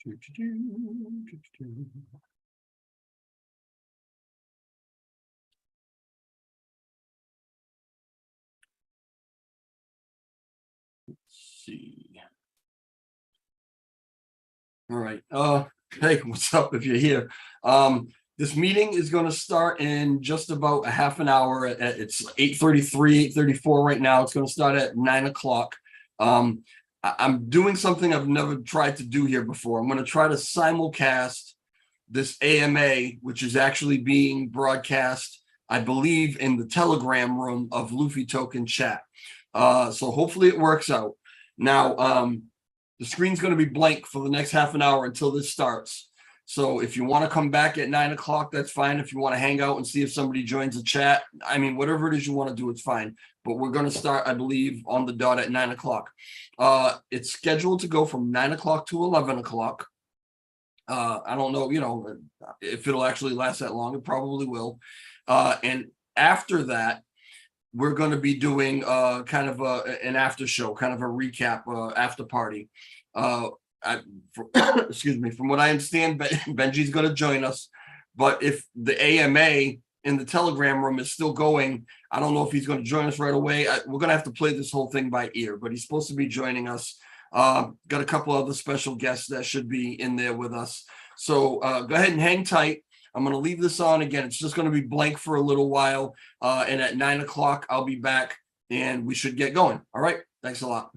See. All right. Hey, what's up if you're here? This meeting is going to start in just about a half an hour. It's 8:33, 8:34 right now. It's going to start at 9 o'clock. I'm doing something I've never tried to do here before. I'm going to try to simulcast this AMA, which is actually being broadcast, I believe, in the Telegram room of Luffy Token chat. So hopefully it works out. Now, the screen's going to be blank for the next half an hour until this starts. So if you want to come back at 9 o'clock, that's fine. If you want to hang out and see if somebody joins the chat, I mean, whatever it is you want to do, it's fine. But we're going to start, I believe, on the dot at 9 o'clock. It's scheduled to go from 9 o'clock to 11 o'clock. I don't know, if it'll actually last that long. It probably will. And after that, we're going to be doing kind of an after show, kind of a recap after party. Excuse me. From what I understand, Benji's going to join us. But if the AMA in the Telegram room is still going, I don't know if he's going to join us right away. We're going to have to play this whole thing by ear, but he's supposed to be joining us. Got a couple other special guests that should be in there with us. So go ahead and hang tight. I'm going to leave this on again. It's just going to be blank for a little while. And at 9 o'clock, I'll be back and we should get going. All right. Thanks a lot.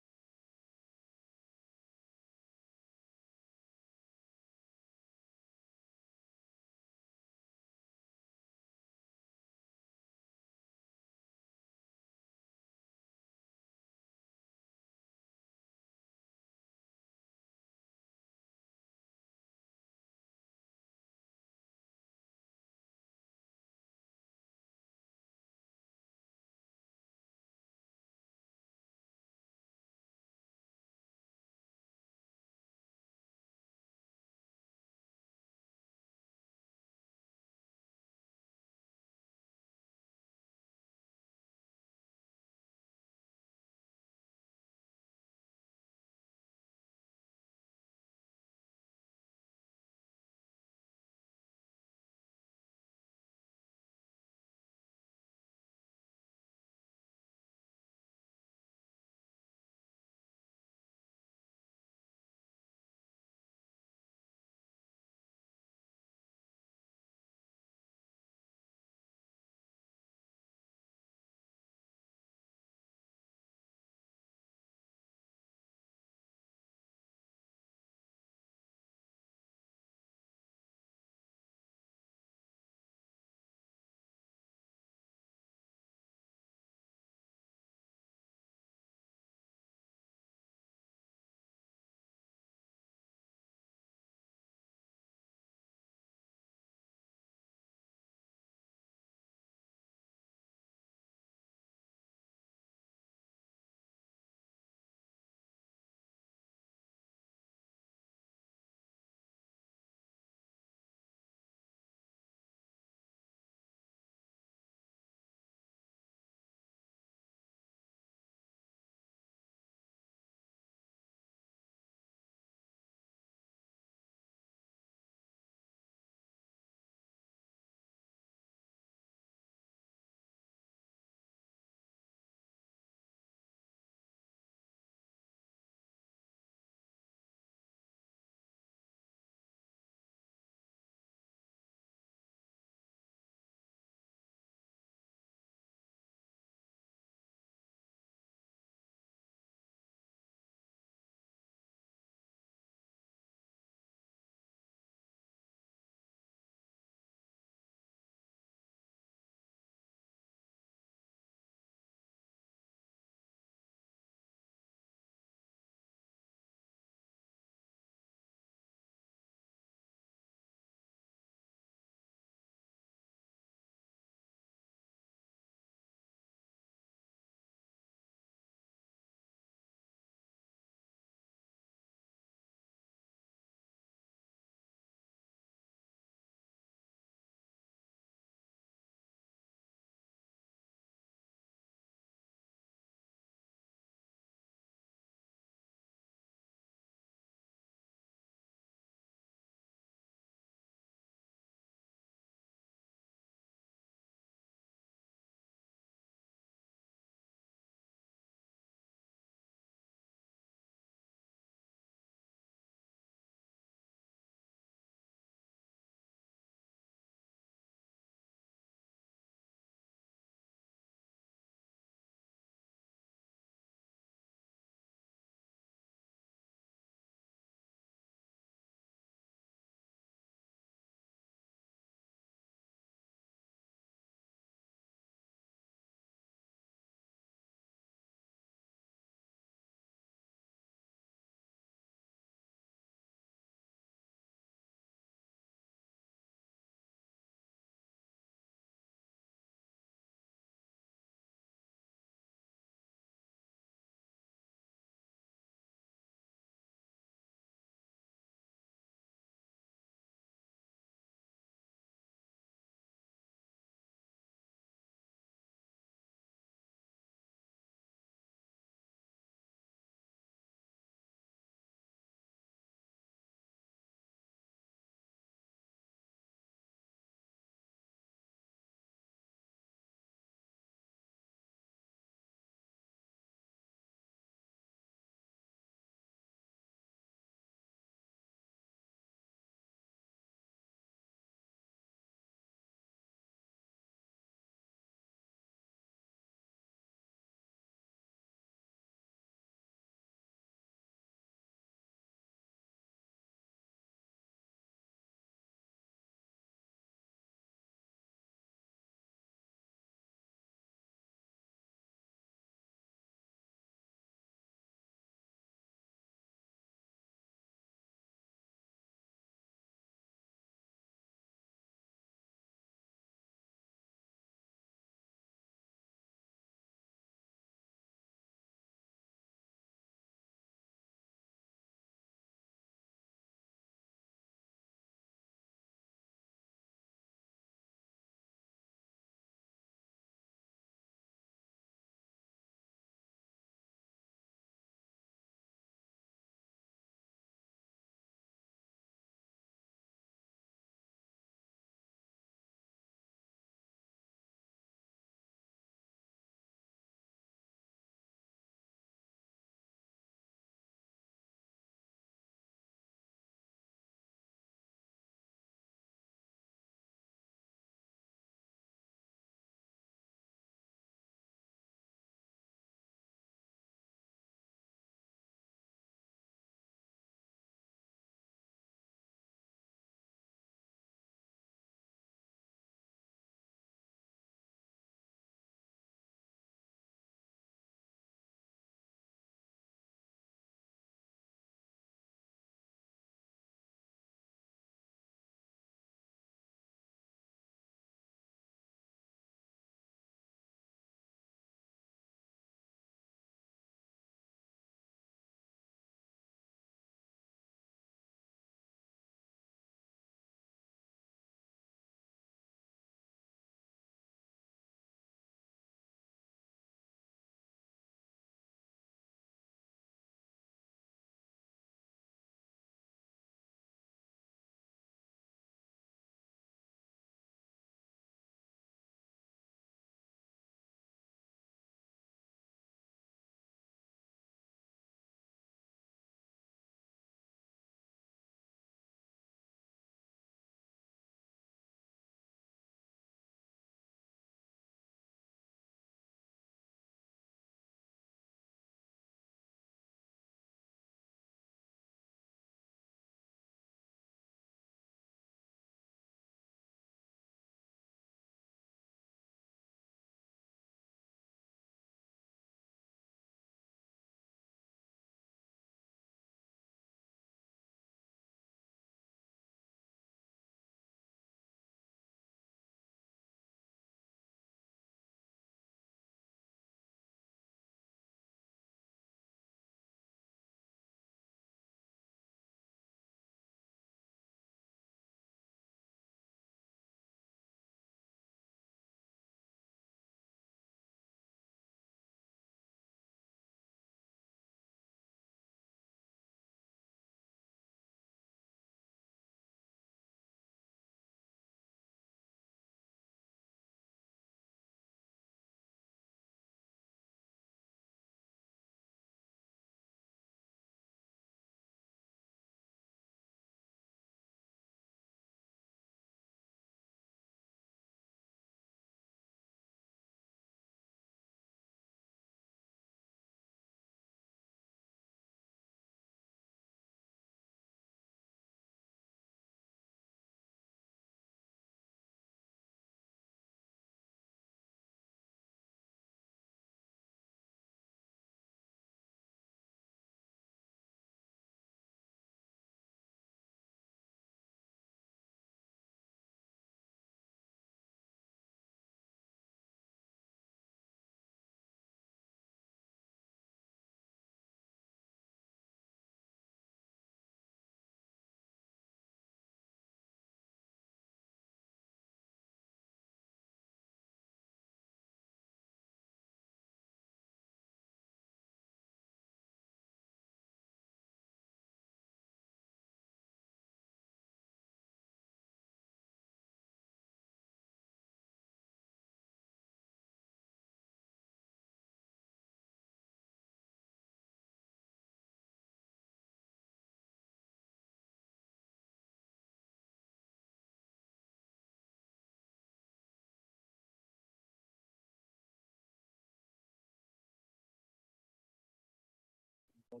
You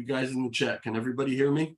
guys in the chat, can everybody hear me?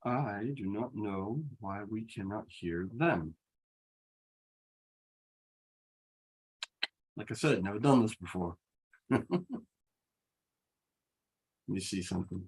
I do not know why we cannot hear them. Like I said, never done this before. Let me see something.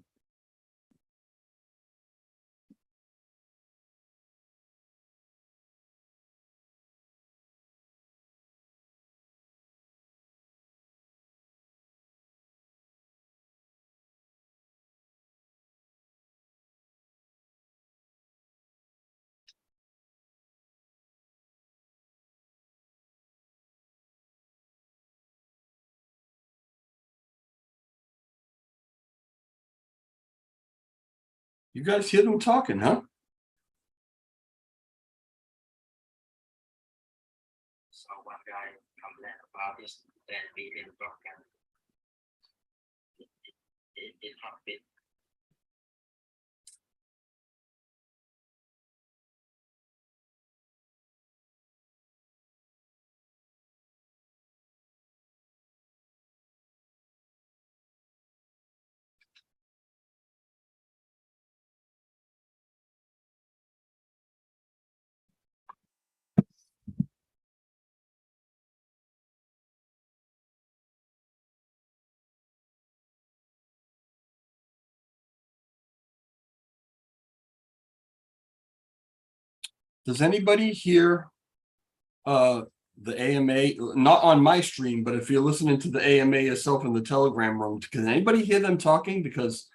You guys hear them talking, huh? So one guy complained about this, then we didn't block him. It did not fit. Does anybody hear the AMA, not on my stream, but if you're listening to the AMA yourself in the Telegram room, can anybody hear them talking? Because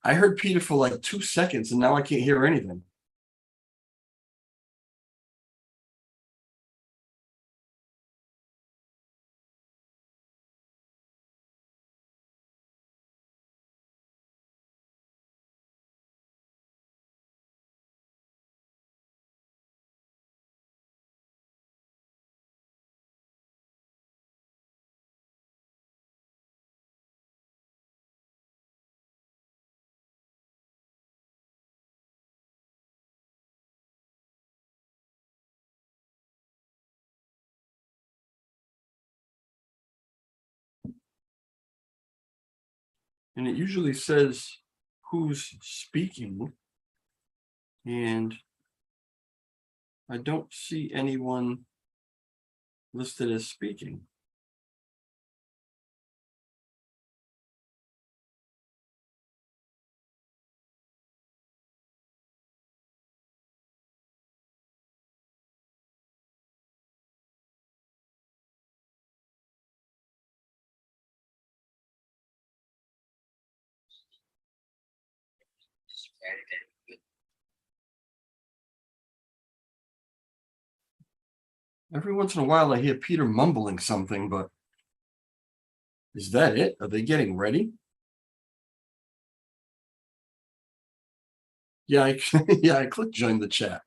I heard Peter for like 2 seconds and now I can't hear anything. And it usually says who's speaking. And I don't see anyone listed as speaking. It's very, very good. Every once in a while I hear Peter mumbling something, but is that it? Are they getting ready? Yeah, yeah, I clicked join the chat.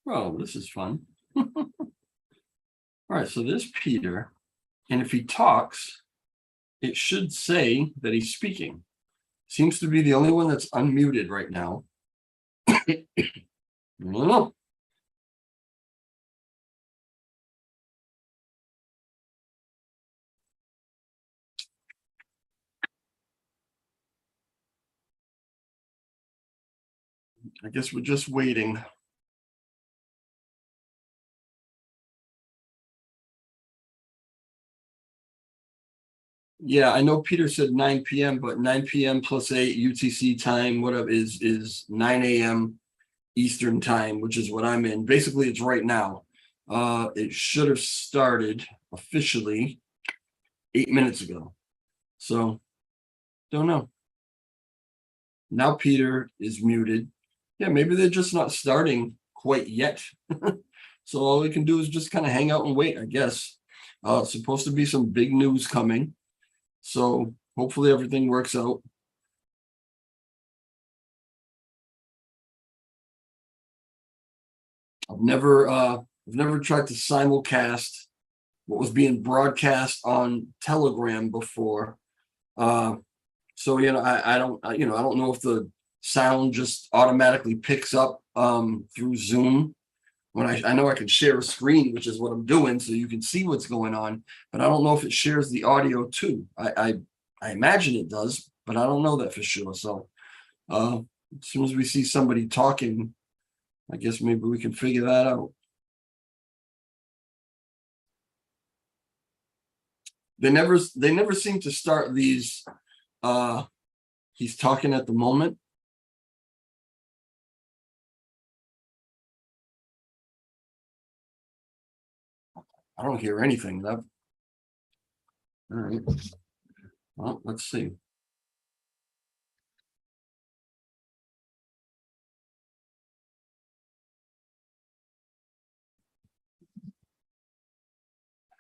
Oh, this is fun. All right, so there's Peter. And if he talks, it should say that he's speaking. Seems to be the only one that's unmuted right now. I don't know. I guess we're just waiting. Yeah, I know Peter said 9 p.m., but 9 p.m. plus 8 UTC time, whatever is 9 a.m. Eastern time, which is what I'm in. Basically, it's right now. It should have started officially 8 minutes ago. So don't know. Now Peter is muted. Yeah, maybe they're just not starting quite yet. So all we can do is just kind of hang out and wait, I guess. It's supposed to be some big news coming. So hopefully everything works out. I've never tried to simulcast what was being broadcast on Telegram before. So I don't I don't know if the sound just automatically picks up through Zoom when I know I can share a screen, which is what I'm doing, so you can see what's going on, but I don't know if it shares the audio too. I imagine it does, but I don't know that for sure. So as soon as we see somebody talking, I guess maybe we can figure that out. They never seem to start these. He's talking at the moment. I don't hear anything. All right. Well, let's see.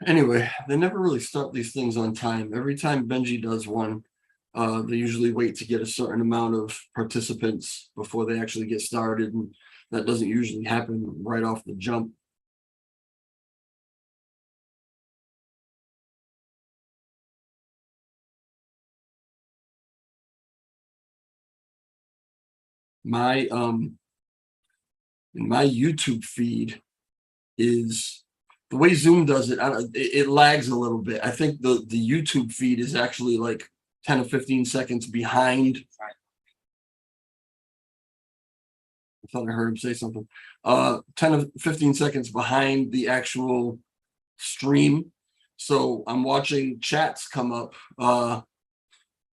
Anyway, they never really start these things on time. Every time Benji does one, they usually wait to get a certain amount of participants before they actually get started, and that doesn't usually happen right off the jump. My in my YouTube feed is the way Zoom does it. It lags a little bit. I think the YouTube feed is actually like 10 or 15 seconds behind. I thought I heard him say something. 10 or 15 seconds behind the actual stream. So I'm watching chats come up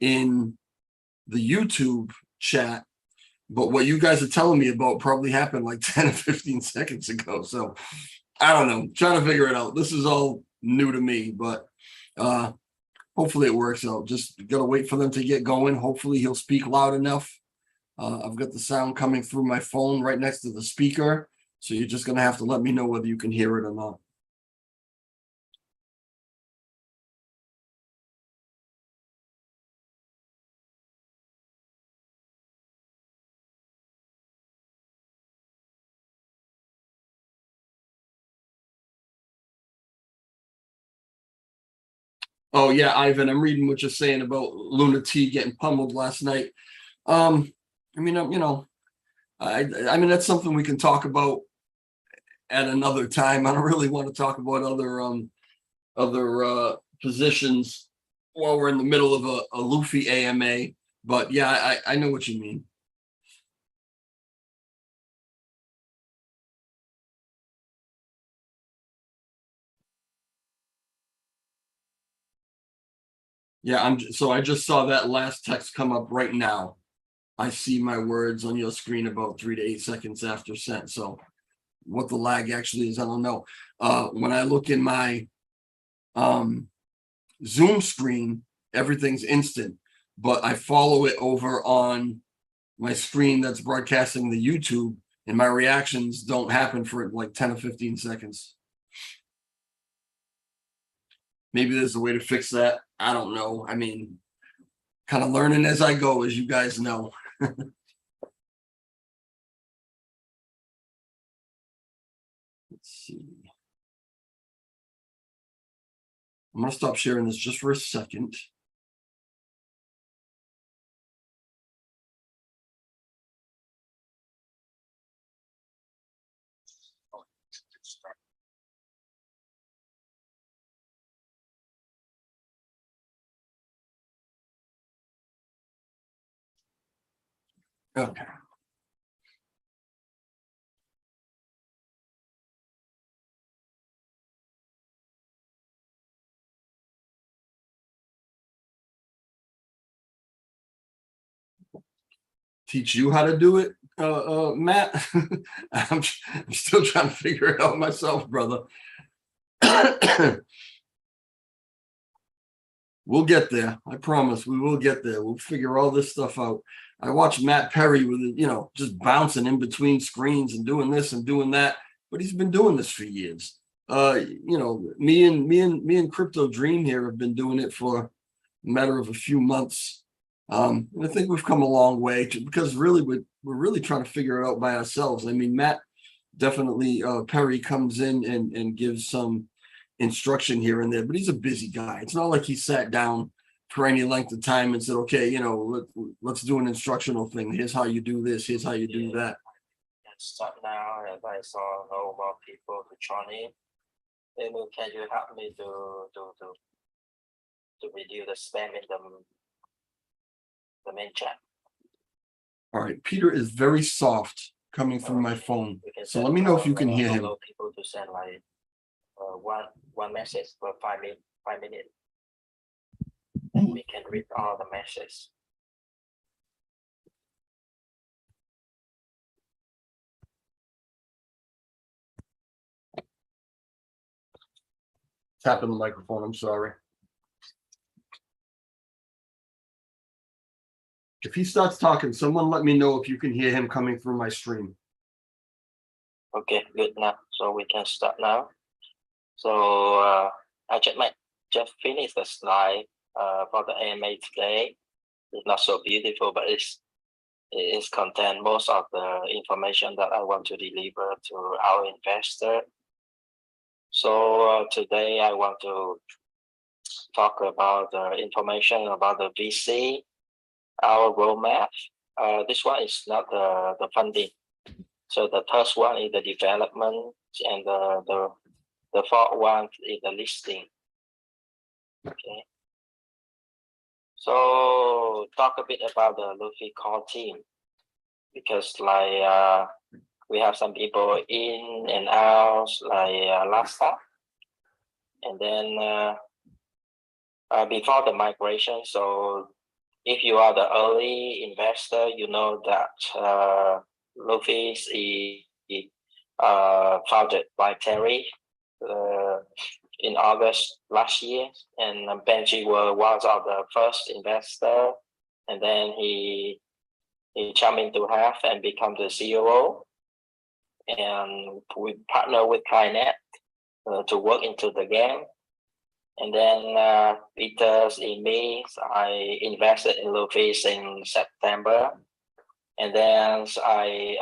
in the YouTube chat, but what you guys are telling me about probably happened like 10 or 15 seconds ago. So I don't know, trying to figure it out. This is all new to me, but hopefully it works out. Just gotta wait for them to get going. Hopefully he'll speak loud enough. I've got the sound coming through my phone right next to the speaker, so you're just gonna have to let me know whether you can hear it or not. Oh yeah, Ivan, I'm reading what you're saying about Luna T getting pummeled last night. I mean, I mean that's something we can talk about at another time. I don't really want to talk about other positions while we're in the middle of a Luffy AMA. But yeah, I know what you mean. Yeah, so I just saw that last text come up right now. I see my words on your screen about 3 to 8 seconds after sent. So what the lag actually is, I don't know. When I look in my Zoom screen, everything's instant, but I follow it over on my screen that's broadcasting the YouTube, and my reactions don't happen for like 10 or 15 seconds. Maybe there's a way to fix that. I don't know. I mean, kind of learning as I go, as you guys know. Let's see. I'm going to stop sharing this just for a second. Okay. Teach you how to do it, Matt. I'm still trying to figure it out myself, brother. We'll get there. I promise we will get there. We'll figure all this stuff out. I watched Matt Perry with just bouncing in between screens and doing this and doing that, but he's been doing this for years. Me and Crypto Dream here have been doing it for a matter of a few months. And I think we've come a long way because really we're really trying to figure it out by ourselves. I mean, Matt definitely Perry comes in and gives some instruction here and there, but he's a busy guy. It's not like he sat down for any length of time and said, okay, let's do an instructional thing. Here's how you do this. Here's how you do that. Can start now, and I saw no more people to join in. Maybe can you help me to reduce the spam in the main chat? All right, Peter is very soft coming through my phone. So let me know if you can hear him. Allow people to send like one message per 5 minutes. We can read all the messages. Tap on the microphone, I'm sorry. If he starts talking, someone let me know if you can hear him coming through my stream. Okay, good now. So we can start now. So I just finished the slide for the AMA today. It's not so beautiful, but it contains most of the information that I want to deliver to our investor. So today I want to talk about the information about the VC, our roadmap. This one is not the funding. So the first one is the development, and the fourth one is the listing. Okay. So talk a bit about the Luffy core team, because like we have some people in and out like last time, and then before the migration. So if you are the early investor, you know that Luffy is founded by Terry in August last year, and Benji was one of the first investor, and then he jumped into half and become the COO, and we partner with Kainet to work into the game. And then Peter and me, I invested in Luffy in September. And then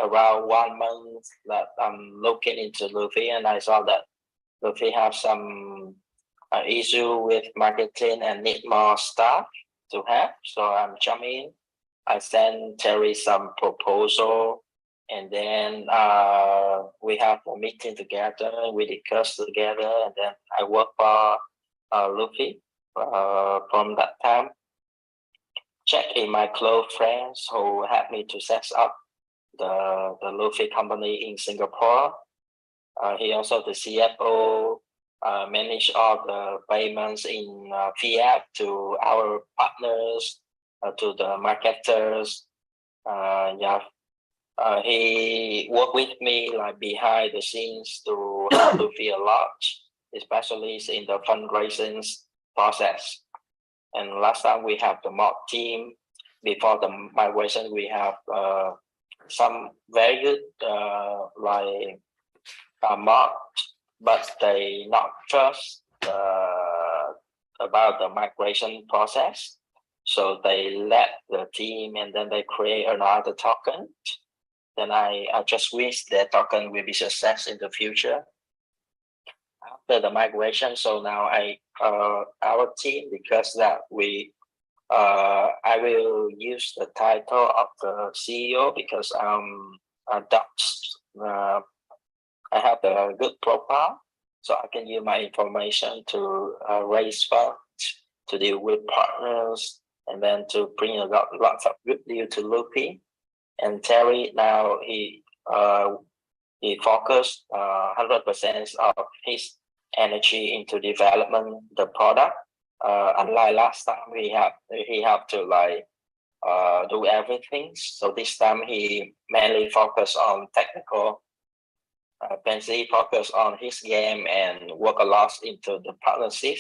around 1 month that I'm looking into Luffy, and I saw that Luffy have some issue with marketing and need more staff to have. So I'm jumping. I send Terry some proposal, and then we have a meeting together. We discuss together, and then I work for Luffy from that time. Check in my close friends who helped me to set up the Luffy company in Singapore. He also the CFO, manage all the payments in fiat to our partners, to the marketers. He worked with me like behind the scenes to help Luffy a lot, especially in the fundraising process. And last time we have the mock team. Before the migration, we have some very good like mock, but they not trust about the migration process. So they let the team, and then they create another token. Then I just wish that token will be success in the future after the migration. So now our team, because that I will use the title of the CEO because I have a good profile, so I can use my information to raise funds, to deal with partners, and then to bring lots of good deal to Luffy. And Terry now he focused 100% of his energy into development the product. Unlike last time, he have to like do everything. So this time he mainly focused on technical. Benji focused on his game and work a lot into the partnership.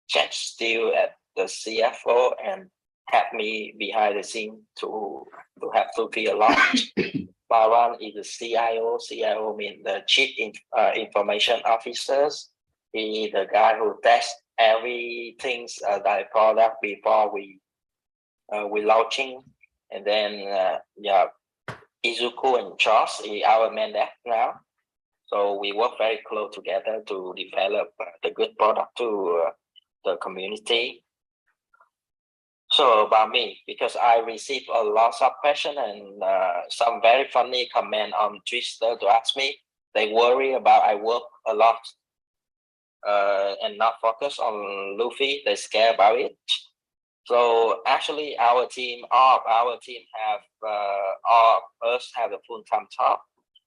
Jack still at the CFO and help me behind the scene to have Luffy a lot. Baran is the CIO. CIO means the Chief Information Officers. He the guy who tests everything that product before we launching. And then Izuku and Josh is our main dev now. So we work very close together to develop the good product to the community. So about me, because I receive a lot of question and some very funny comment on Twitter to ask me. They worry about I work a lot and not focus on Luffy. They scare about it. So actually, all of our team have all of us have a full-time job,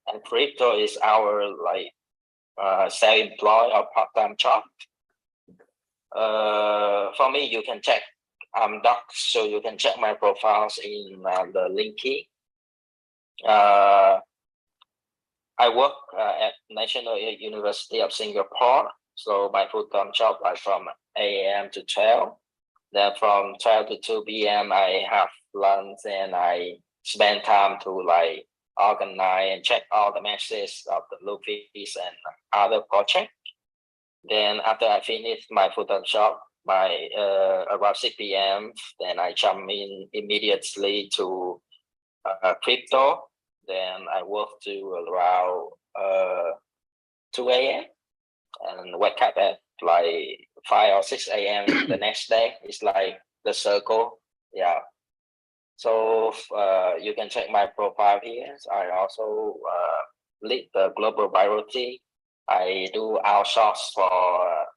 and crypto is our like self-employed or part-time job. For me, you can check. I'm Doc, so you can check my profiles in the link key. I work at National University of Singapore. So my full-time job is from 8 a.m. to 12. Then from 12 to 2 p.m. I have lunch and I spend time to like organize and check all the messages of the Luffy's and other projects. Then after I finish my full-time job by around 6 p.m., then I jump in immediately to crypto. Then I work to around 2 a.m. and wake up at like 5 or 6 a.m. the next day. It's like the circle. Yeah. So you can check my profile here. I also lead the global priority. I do outsource for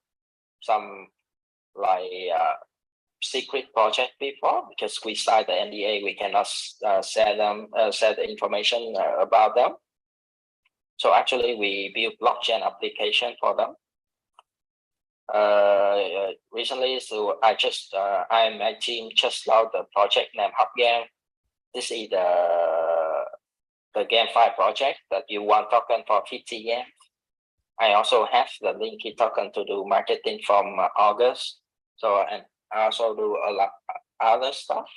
some like secret project before because we signed the NDA. We cannot share the information about them. So actually, we build blockchain application for them. Recently, so I and my team just launched the project named HubGame. This is the GameFi project that you want token for 50 yen. I also have the Linky token to do marketing from August. So and I also do a lot other stuff,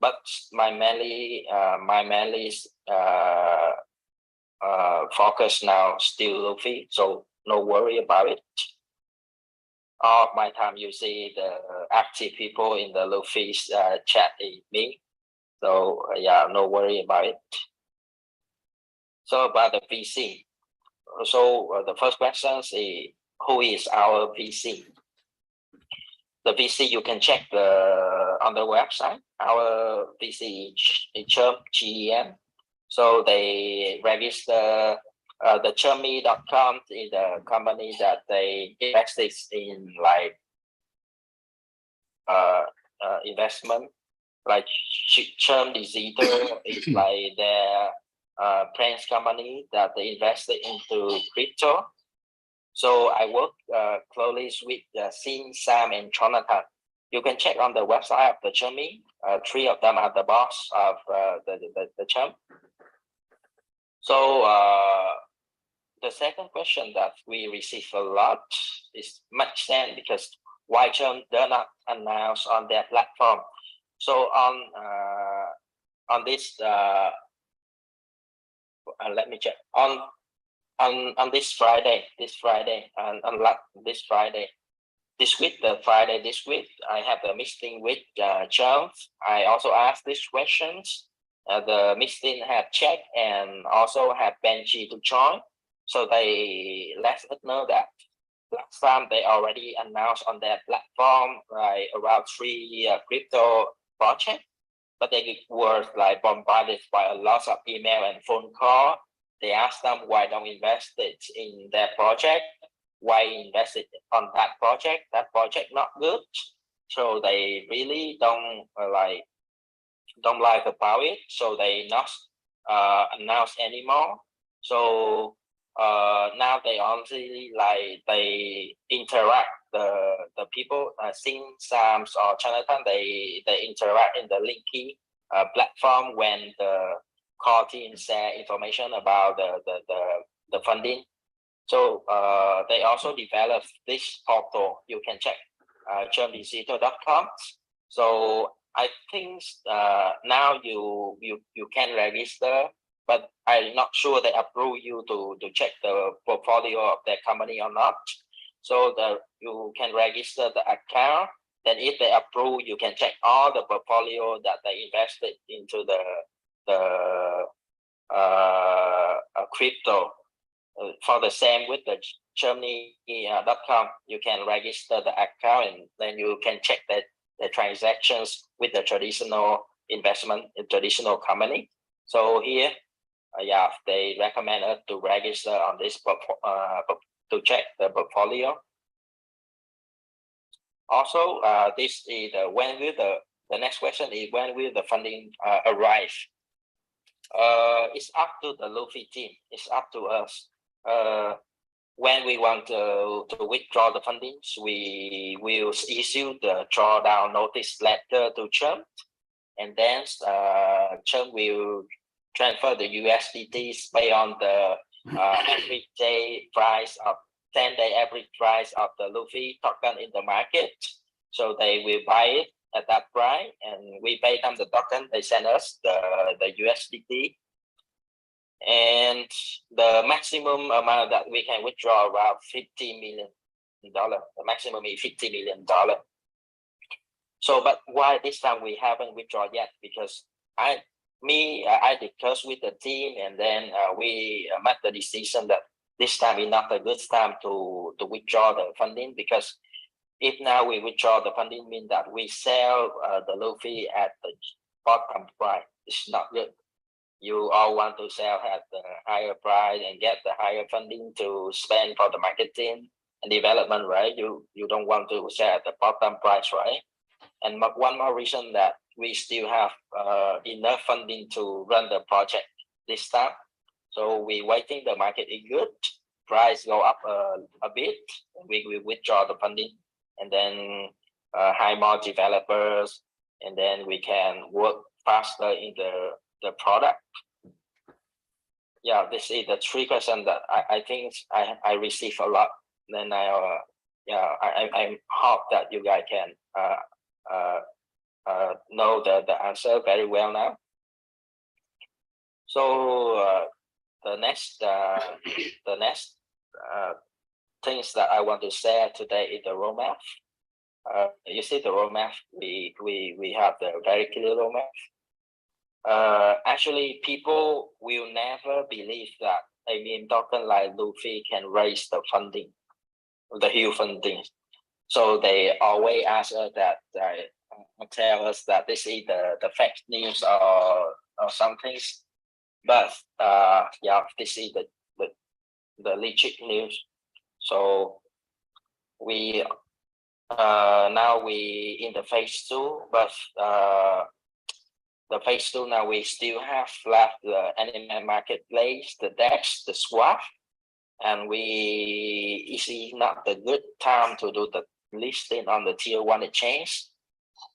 but my mainly focus now still Luffy. So no worry about it. All my time you see the active people in the Luffy's chat is me. So yeah, no worry about it. So about the VC. So the first question is who is our VC? The VC you can check on the website. Our VC is Chirp GEM. So they register the Chirpme.com is the company that they invested in like investment. Like Chirp Digital is like their parent company that they invested into crypto. So I work closely with Sin, Sam, and Jonathan. You can check on the website of the Chirpme. Three of them are the boss of the Chirp. So the second question that we receive a lot is much sense because why Chirp does not announce on their platform. So on this let me check on this Friday, this week, I have a meeting with Charles. I also asked these questions. The meeting have checked and also have Benji to join. So they let us know that last time they already announced on their platform like around 3 crypto projects, but they were like bombarded by a lot of email and phone call. They asked them why don't invest it in their project, why invest it on that project not good. So they really don't like about it. So they not announce anymore. So now they only like they interact the people Sing, Sams or Jonathan, they interact in the Linky platform when the core team share information about the funding. So they also develop this portal. You can check chirpdigital.com. So I think now you can register, but I'm not sure they approve you to check the portfolio of their company or not. So you can register the account. Then if they approve, you can check all the portfolio that they invested into the crypto. for the same with the Germany.com, you can register the account and then you can check that the transactions with the traditional investment, traditional company. So here, yeah, they recommend us to register on this to check the portfolio. Also, this is when will the next question is when will the funding arrive? It's up to the Luffy team. It's up to us. When we want to withdraw the fundings, we will issue the drawdown notice letter to Chum, and then Chum will transfer the USDTs based on the average day price of 10-day average price of the Luffy token in the market. So they will buy it at that price, and we pay them the token. They send us the USDT. And the maximum amount that we can withdraw around $50 million. The maximum is $50 million. So, but why this time we haven't withdrawn yet? Because I discussed with the team, and then we made the decision that this time is not a good time to withdraw the funding, because if now we withdraw the funding, means that we sell the Luffy at the bottom price. It's not good. You all want to sell at the higher price and get the higher funding to spend for the marketing and development, right? You don't want to sell at the bottom price, right? And one more reason that we still have enough funding to run the project this time. So we waiting the market is good, price go up a bit, we will withdraw the funding and then hire more developers, and then we can work faster in the product. Yeah, this is the 3 questions that I think I receive a lot. Then I hope that you guys can know the answer very well now. So the next things that I want to share today is the roadmap. You see the roadmap. We have the very clear roadmap. Actually, people will never believe that a meme token like Luffy can raise the funding, the huge funding. So they always ask us that, tell us that this is the fake news or something. But yeah, this is the legit news. So we now we in the phase 2, but the phase 2 now we still have left the anime marketplace, the DEX, the swap, and it's not the good time to do the listing on the tier 1 exchange.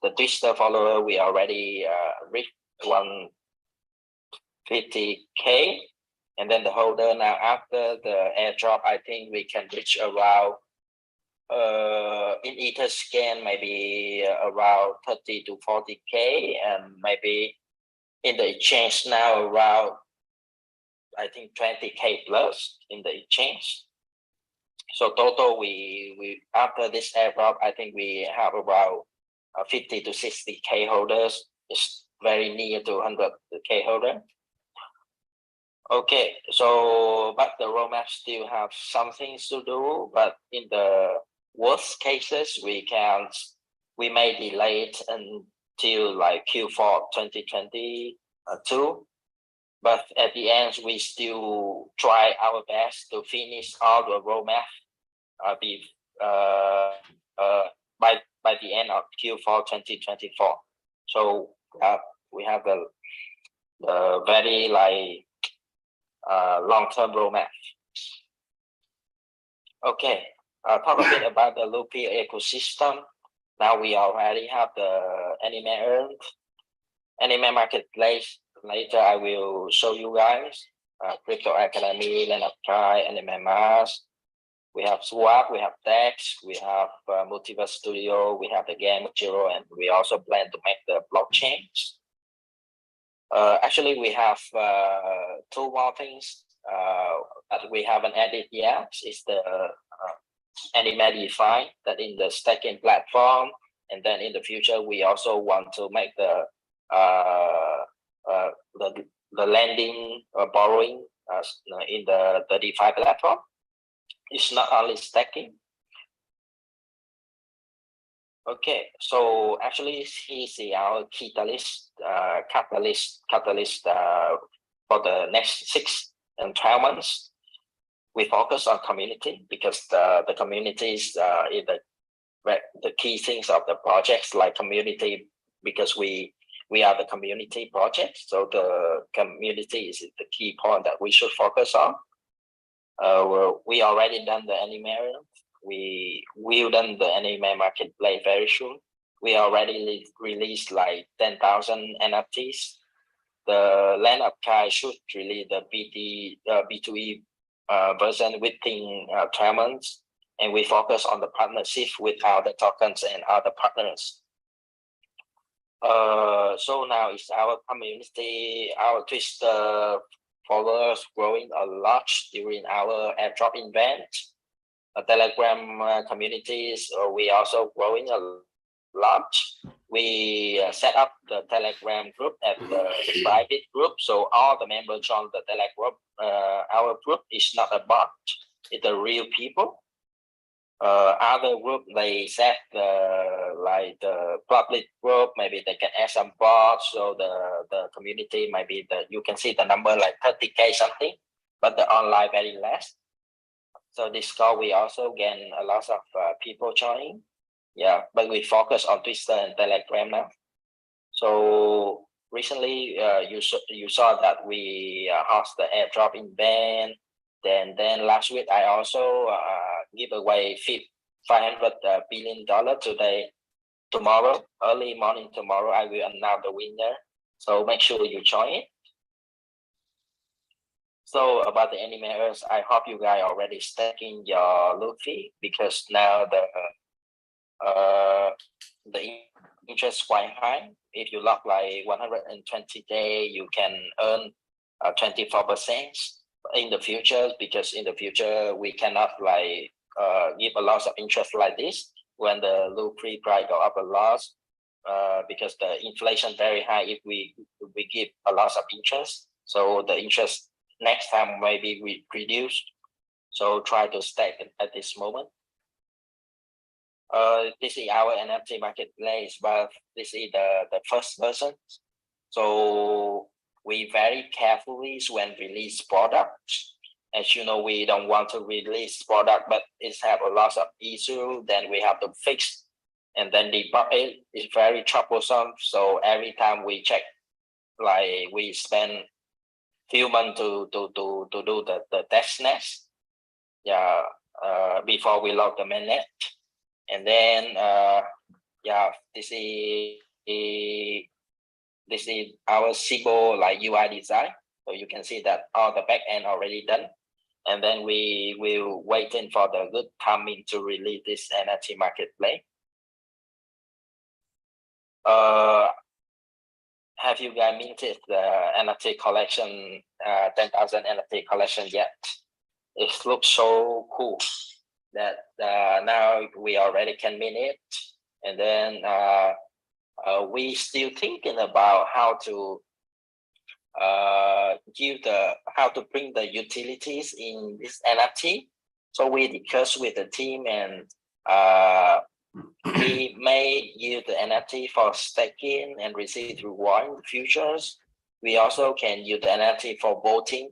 The Twister follower we already reached 150K, and then the holder now after the airdrop, I think we can reach around in Etherscan maybe around 30 to 40K, and maybe in the exchange now around I think 20K plus in the exchange. So total we after this airdrop, I think we have around 50 to 60K holders. It's very near to 100K holder. Okay, so but the roadmap still have some things to do, but in the worst cases we may delay it until like Q4 2022. But at the end, we still try our best to finish all the roadmap by the end of Q4 2024. So we have the very like long-term roadmap. Okay, talk a bit about the Luffy ecosystem. Now we already have the anime marketplace. Later I will show you guys Crypto Academy, Land of Kai, Anime Mars. We have Swap, we have Dex, we have Multiverse Studio, we have the game Zero, and we also plan to make the blockchains. Actually, we have 2 more things that we haven't added yet. It's the Anime DeFi that in the staking platform, and then in the future we also want to make the lending or borrowing in the DeFi platform. It's not only staking. Okay, so actually he's our catalyst for the next 6 and 12 months. We focus on community because the communities is the key things of the projects, like community, because we are the community project. So the community is the key point that we should focus on. We already done the Animarium. We will done the Anime Marketplace very soon. We already released like 10,000 NFTs. The Land of Kai should release the B2E version within 12 months, and we focus on the partnership with other tokens and other partners. So now it's our community, our Twitter followers growing a lot during our airdrop event. Telegram communities, we also growing a lot. We set up the Telegram group as the private group, so all the members join the Telegram. Our group is not a bot; it's the real people. Other group, they set like the public group, maybe they can add some bots, so the community might be you can see the number like 30K something, but the online very less. So Discord, we also gain a lot of people joining. Yeah, but we focus on Twitter and Telegram now. So recently, you saw that we host the airdrop event. Then last week, I also give away $500 billion today. Tomorrow, early morning tomorrow, I will announce the winner. So make sure you join it. So about the Animariums, I hope you guys already staking your Luffy, because now the interest quite high. If you lock like 120 days, you can earn 24% in the future, because in the future we cannot like give a lot of interest like this when the Luffy price go up a lot, because the inflation very high if we give a lot of interest. So the interest next time maybe we reduce. So try to stack at this moment. This is our NFT marketplace, but this is the first version. So we very carefully when release products. As you know, we don't want to release product, but it's have a lot of issue. Then we have to fix, and then debug it. It's very troublesome. So every time we check, like we spend few months to do the testnet. Yeah, before we load the mainnet. And then yeah, this is our symbol like UI design. So you can see that all the back end already done. And then we will waiting for the good timing to release this NFT marketplace. Have you guys minted the NFT collection, 10,000 NFT collection yet? It looks so cool that now we already can mint it. And then we still thinking about how to bring the utilities in this NFT. So we discussed with the team, and we may use the NFT for staking and receive reward in the futures. We also can use the NFT for voting.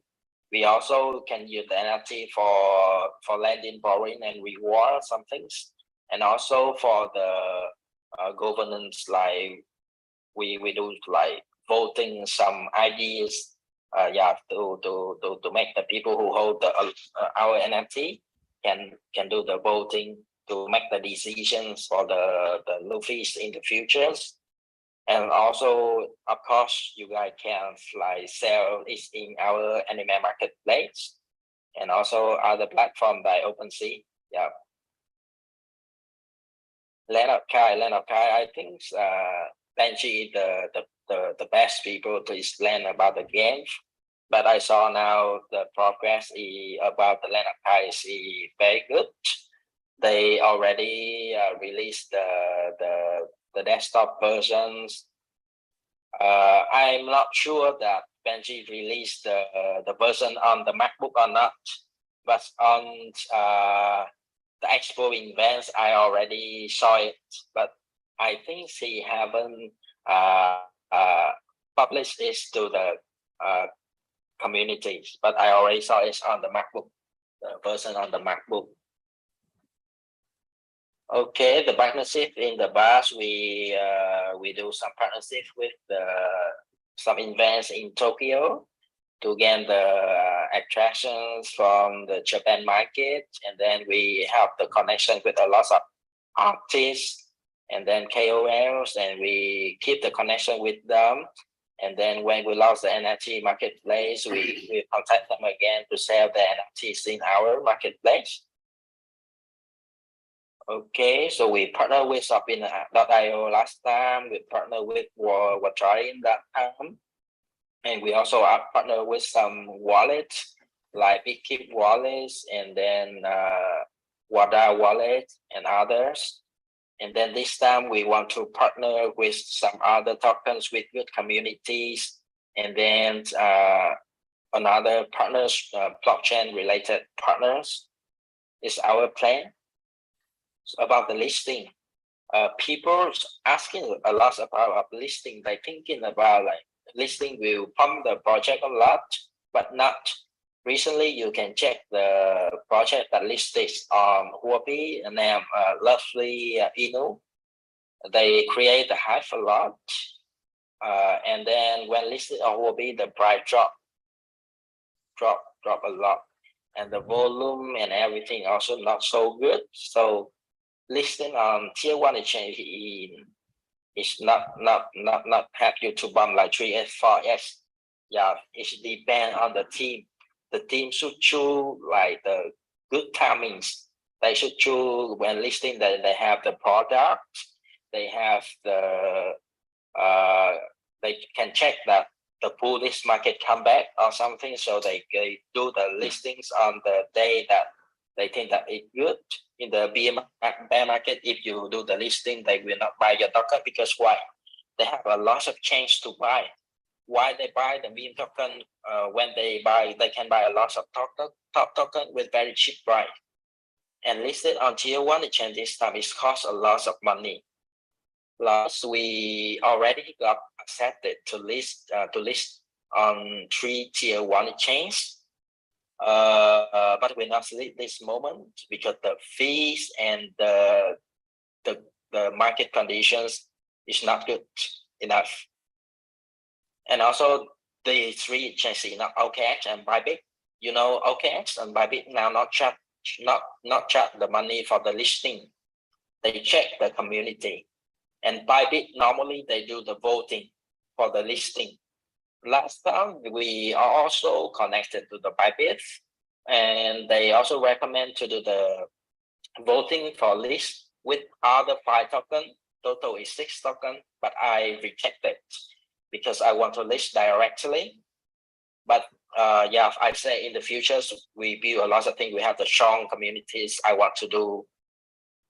We also can use the NFT for lending, borrowing, and reward some things. And also for the governance, like we do like voting some ideas, to make the people who hold our NFT can do the voting to make the decisions for the Luffy's in the futures. And also, of course, you guys can like sell it in our anime marketplace, and also other platforms like OpenSea. Yeah. Land of Kai, I think Benji is the best people to explain about the game. But I saw now the progress about the Land of Kai is very good. They already released the desktop versions. I'm not sure that Benji released the version on the MacBook or not, but on the Expo events I already saw it, but I think she haven't published it to the communities, but I already saw it on the MacBook, the version on the MacBook. Okay, the partnership in the past, we do some partnership with some events in Tokyo to get the attractions from the Japan market, and then we have the connection with a lot of artists and then KOLs, and we keep the connection with them. And then when we launch the NFT marketplace, we contact them again to sell the NFTs in our marketplace. Okay, so we partner with Shopping.io last time. We partner with Watcharin.com, and we also partner with some wallets like BitKeep wallets, and then Wada wallet and others. And then this time we want to partner with some other tokens with good communities, and then another partners, blockchain related partners is our plan. So about the listing, people asking a lot about listing. They thinking about like listing will pump the project a lot, but not. Recently, you can check the project that listed on Huobi and then Lovely Inu. They create the hype a lot, and then when listed on Huobi, the price drop a lot, and the volume and everything also not so good. So listing on tier 1 exchange is not have you to bump like 3x, 4x. Yeah, it depends on the team. The team should choose like the good timings. They should choose when listing that they have the product, they have the they can check that the bullish market come back or something, so they do the listings on the day that they think that it's good. In the bear market, if you do the listing, they will not buy your token because why? They have a lot of change to buy. Why they buy the meme token? When they buy, they can buy a lot of top token with very cheap price. And listed on tier 1 exchange this time, it costs a lot of money. Plus, we already got accepted to list on 3 tier 1 exchanges. But we're not list this moment because the fees and the market conditions is not good enough. And also the 3 exchanges, OKX and Bybit. You know, OKX and Bybit now not charge the money for the listing. They check the community. And Bybit normally they do the voting for the listing. Last time we are also connected to the Bybit, and they also recommend to do the voting for list with other 5 tokens. Total is 6 tokens, but I rejected because I want to list directly. But yeah, I say in the future we build a lot of things. We have the strong communities. I want to do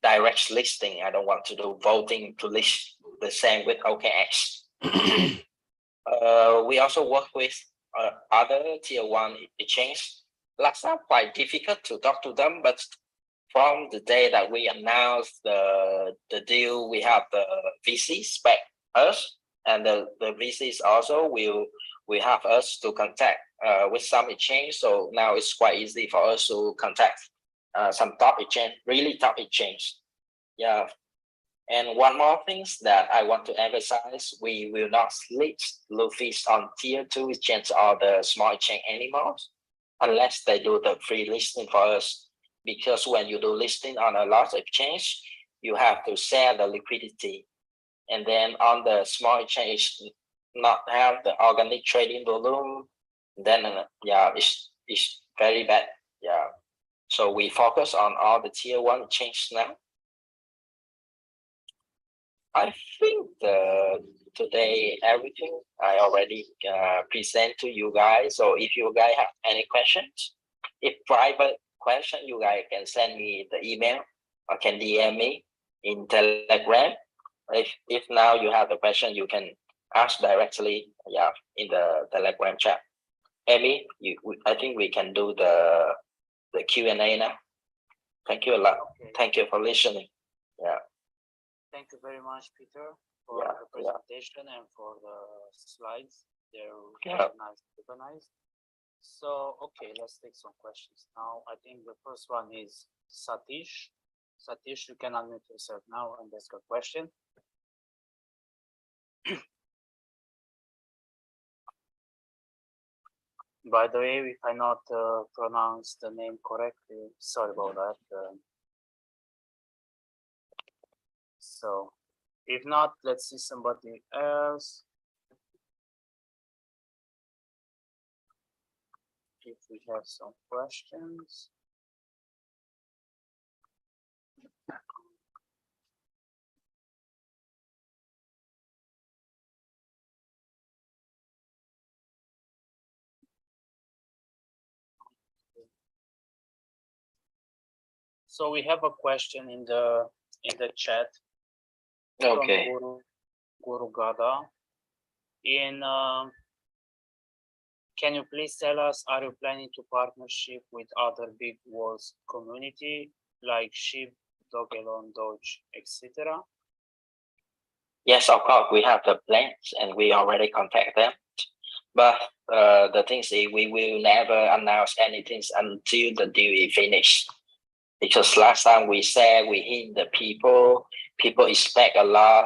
direct listing. I don't want to do voting to list. The same with OKX. We also work with other tier 1 exchange. Last time quite difficult to talk to them, but from the day that we announced the deal, we have the VCs back us, and the VCs also will have us to contact with some exchange. So now it's quite easy for us to contact some top exchange, really top exchange. Yeah. And one more thing that I want to emphasize, we will not list Luffy's on tier 2 exchange or the small exchange anymore, unless they do the free listing for us. Because when you do listing on a large exchange, you have to share the liquidity. And then on the small exchange, not have the organic trading volume, then yeah, it's very bad. Yeah. So we focus on all the tier 1 exchange now. I think today everything I already present to you guys. So if you guys have any questions, if private question, you guys can send me the email or can DM me in Telegram. If now you have the question, you can ask directly, yeah, in the Telegram chat. Amy, I think we can do the Q&A now. Thank you a lot. Okay. Thank you for listening. Thank you very much, Peter, for Yeah, the presentation and for the slides. They're Yeah. nice, organized. So, okay, let's take some questions now. I think the first one is Satish. Satish, you can unmute yourself now and ask a question. By the way, if I not pronounce the name correctly, sorry about that. So, if not, let's see somebody else. If we have some questions. So we have a question in the chat from Okay. Guru Gada. Can you please tell us, are you planning to partnership with other big walls community like Sheep, Dogelon, Doge, etc.? Yes, of course, we have the plans and we already contact them. But the thing is, we will never announce anything until the deal is finished. Because last time we said we hint the people expect a lot.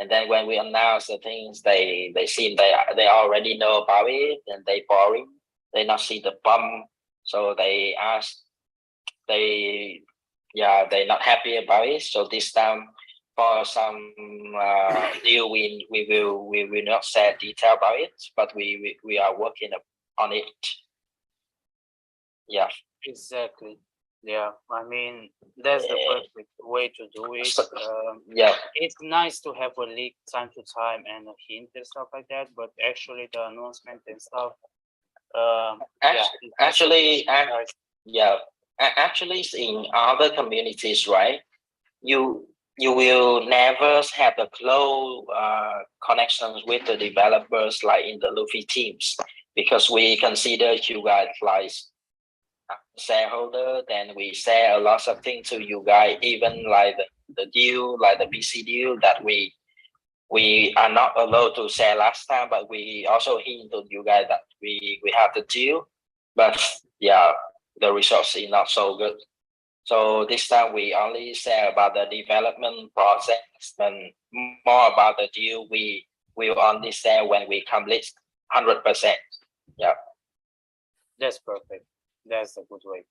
And then when we announce the things, they seem they already know about it and they boring. They not see the bump. So they they're not happy about it. So this time for some deal, we will not say detail about it, but we are working on it. Yeah. Exactly. Yeah, I mean, that's the perfect way to do it. Yeah. It's nice to have a leak time to time and a hint and stuff like that, but actually the announcement and stuff. Actually, in other communities, right? You will never have a close connections with the developers like in the Luffy teams, because we consider you guys like shareholder. Then we share a lot of things to you guys, even like the deal, like the BC deal that we are not allowed to share last time, but we also hint to you guys that we have the deal, but yeah, the results is not so good. So this time we only share about the development process, and more about the deal we will only share when we complete 100%. Yeah, that's perfect. That's a good way.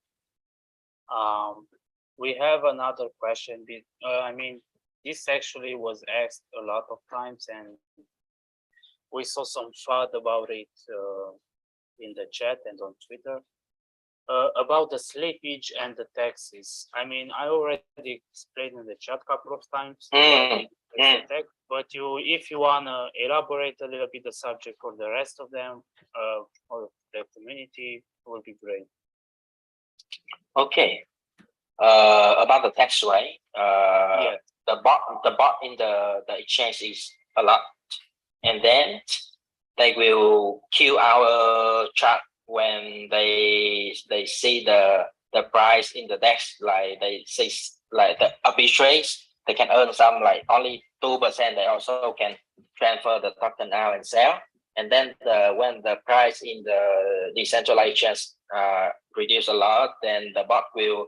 We have another question. I mean, this actually was asked a lot of times, and we saw some thought about it in the chat and on Twitter. About the slippage and the taxes. I mean, I already explained in the chat a couple of times. But if you wanna elaborate a little bit the subject for the rest of them, or the community, will be great. Okay. About the tax rate, Yeah. the bot in the exchange is a lot, and then they will kill our chart when they see the price in the DEX, like they see like the arbitrage, they can earn some like only 2%. They also can transfer the token out and sell. And then when the price in the decentralized exchange reduce a lot, then the bot will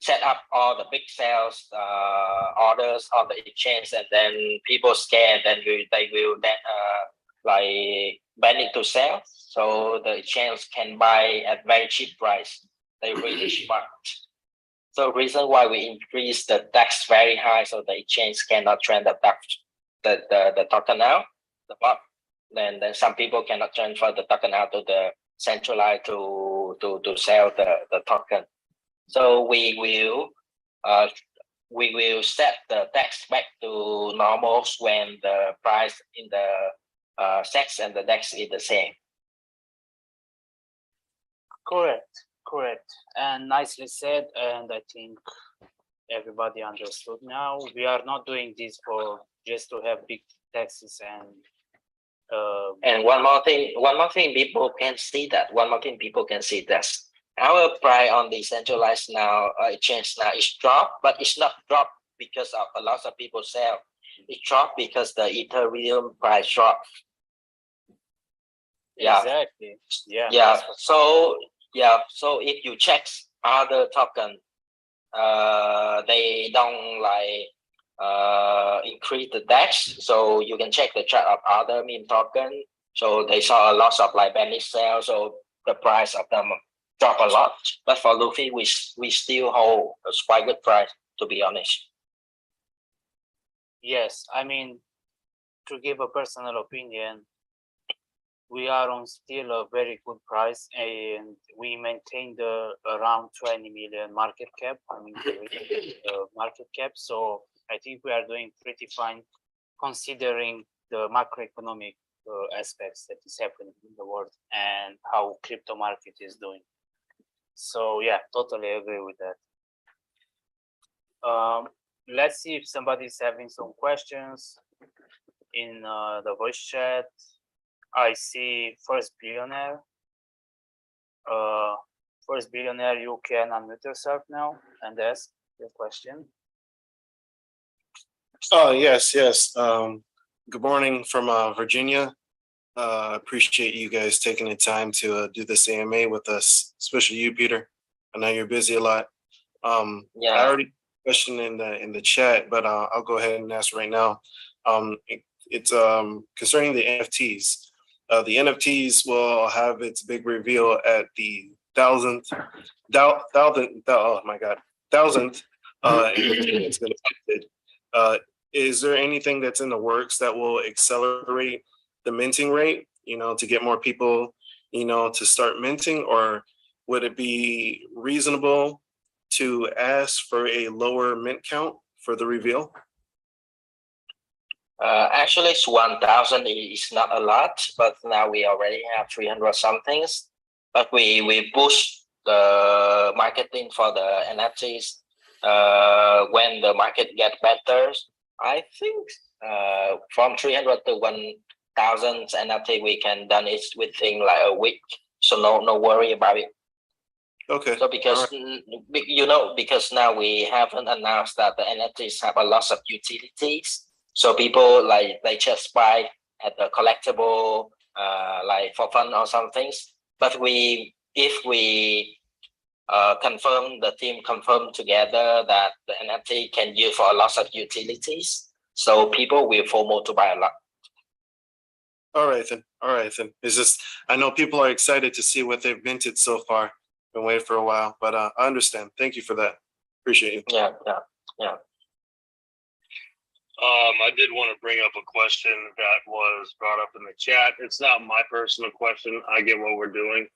set up all the big sales orders on the exchange, and then people scared, then they will then like ban it to sell, so the exchange can buy at very cheap price. They really smart. So reason why we increase the tax very high, so the exchange cannot trend the token out, the bot. Then some people cannot transfer the token out to the centralized to sell the token. So we will set the tax back to normal when the price in the SEX and the DEX is the same. Correct, and nicely said. And I think everybody understood now. We are not doing this for just to have big taxes and And one more thing, people can see that. One more thing, people can see that our price on the centralized now exchange now is dropped, but it's not dropped because of a lot of people sell. It dropped because the Ethereum price dropped. Yeah. Exactly. Yeah. Yeah. that's what- So if you check other token, they don't like increase the DEX. So you can check the chart of other meme token. So they saw a lot of like Banish sell. So the price of them drop a lot. But for Luffy, we still hold a quite good price, to be honest. Yes, I mean, to give a personal opinion, we are on still a very good price, and we maintain the around 20 million market cap. I mean, the market cap. So I think we are doing pretty fine, considering the macroeconomic aspects that is happening in the world and how crypto market is doing. So yeah, totally agree with that. Let's see if somebody's having some questions in the voice chat. I see First Billionaire. First Billionaire, you can unmute yourself now and ask your question. Oh, yes. Good morning from Virginia. Appreciate you guys taking the time to do this AMA with us, especially you, Peter. I know you're busy a lot. Yeah. I already questioned in the chat, but I'll go ahead and ask right now. It's concerning the NFTs. The NFTs will have its big reveal at the thousandth. It's going to is there anything that's in the works that will accelerate the minting rate, to get more people, to start minting? Or would it be reasonable to ask for a lower mint count for the reveal? Actually, it's 1,000 is not a lot, but now we already have 300 somethings. But we push the marketing for the NFTs when the market get better. I think from 300 to 1,000 NFT we can done it within like a week. So no worry about it. Okay. So because because now we haven't announced that the NFTs have a lot of utilities. So people like they just buy at the collectible like for fun or some things. But if we the team confirm together that the NFT can use for a lot of utilities, so people will FOMO to buy a lot. All right then. It's just I know people are excited to see what they've minted so far. Been waiting for a while, but I understand. Thank you for that. Appreciate you. Yeah. I did want to bring up a question that was brought up in the chat. It's not my personal question. I get what we're doing,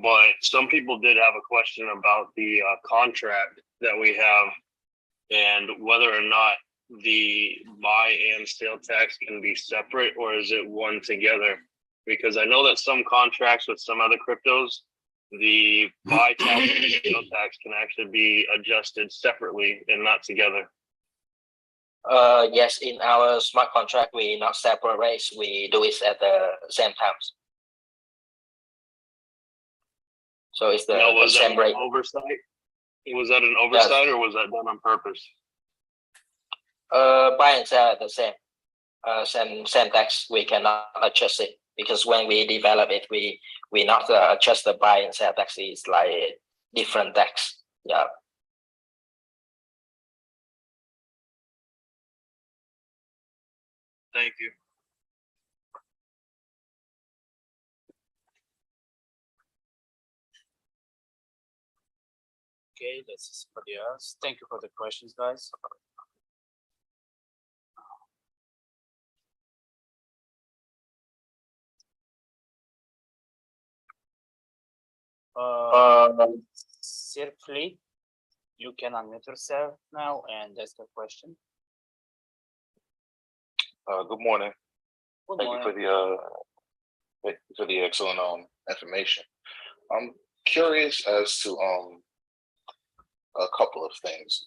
but some people did have a question about the contract that we have and whether or not the buy and sale tax can be separate, or is it one together? Because I know that some contracts with some other cryptos, the buy tax and sale tax can actually be adjusted separately and not together. Yes, in our smart contract, we not separate. We do it at the same time. So it's the same rate. Oversight? Was that an oversight, or was that done on purpose? Buy and sell at the same tax. We cannot adjust it because when we develop it, we not adjust the buy and sell tax. It's like different tax. Yeah. Thank you. Okay, let's see somebody else. Thank you for the questions, guys. Sir Fleet, you can unmute yourself now and ask a question. Good morning. Good Thank morning. you for the excellent information. I'm curious as to a couple of things.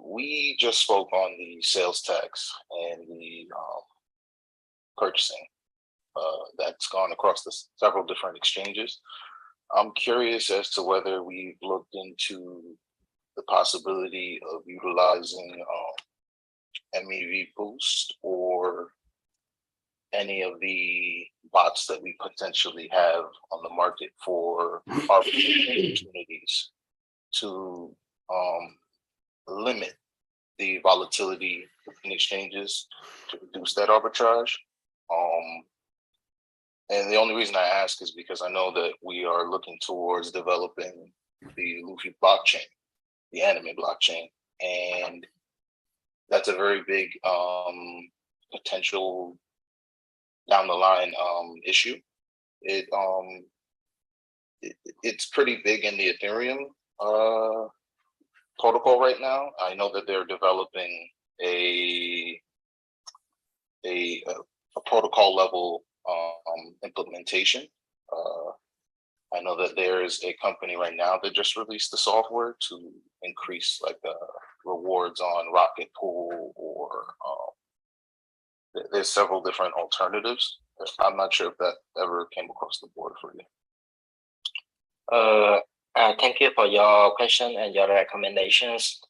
We just spoke on the sales tax and the purchasing. that's gone across several different exchanges. I'm curious as to whether we've looked into the possibility of utilizing MEV Boost or any of the bots that we potentially have on the market for opportunities to limit the volatility in exchanges to reduce that arbitrage. And the only reason I ask is because I know that we are looking towards developing the Luffy blockchain, the anime blockchain, and that's a very big potential down the line issue. It's pretty big in the Ethereum protocol right now. I know that they're developing a protocol level implementation. I know that there's a company right now that just released the software to increase like rewards on Rocket Pool, or there's several different alternatives. I'm not sure if that ever came across the board for you. Thank you for your question and your recommendations.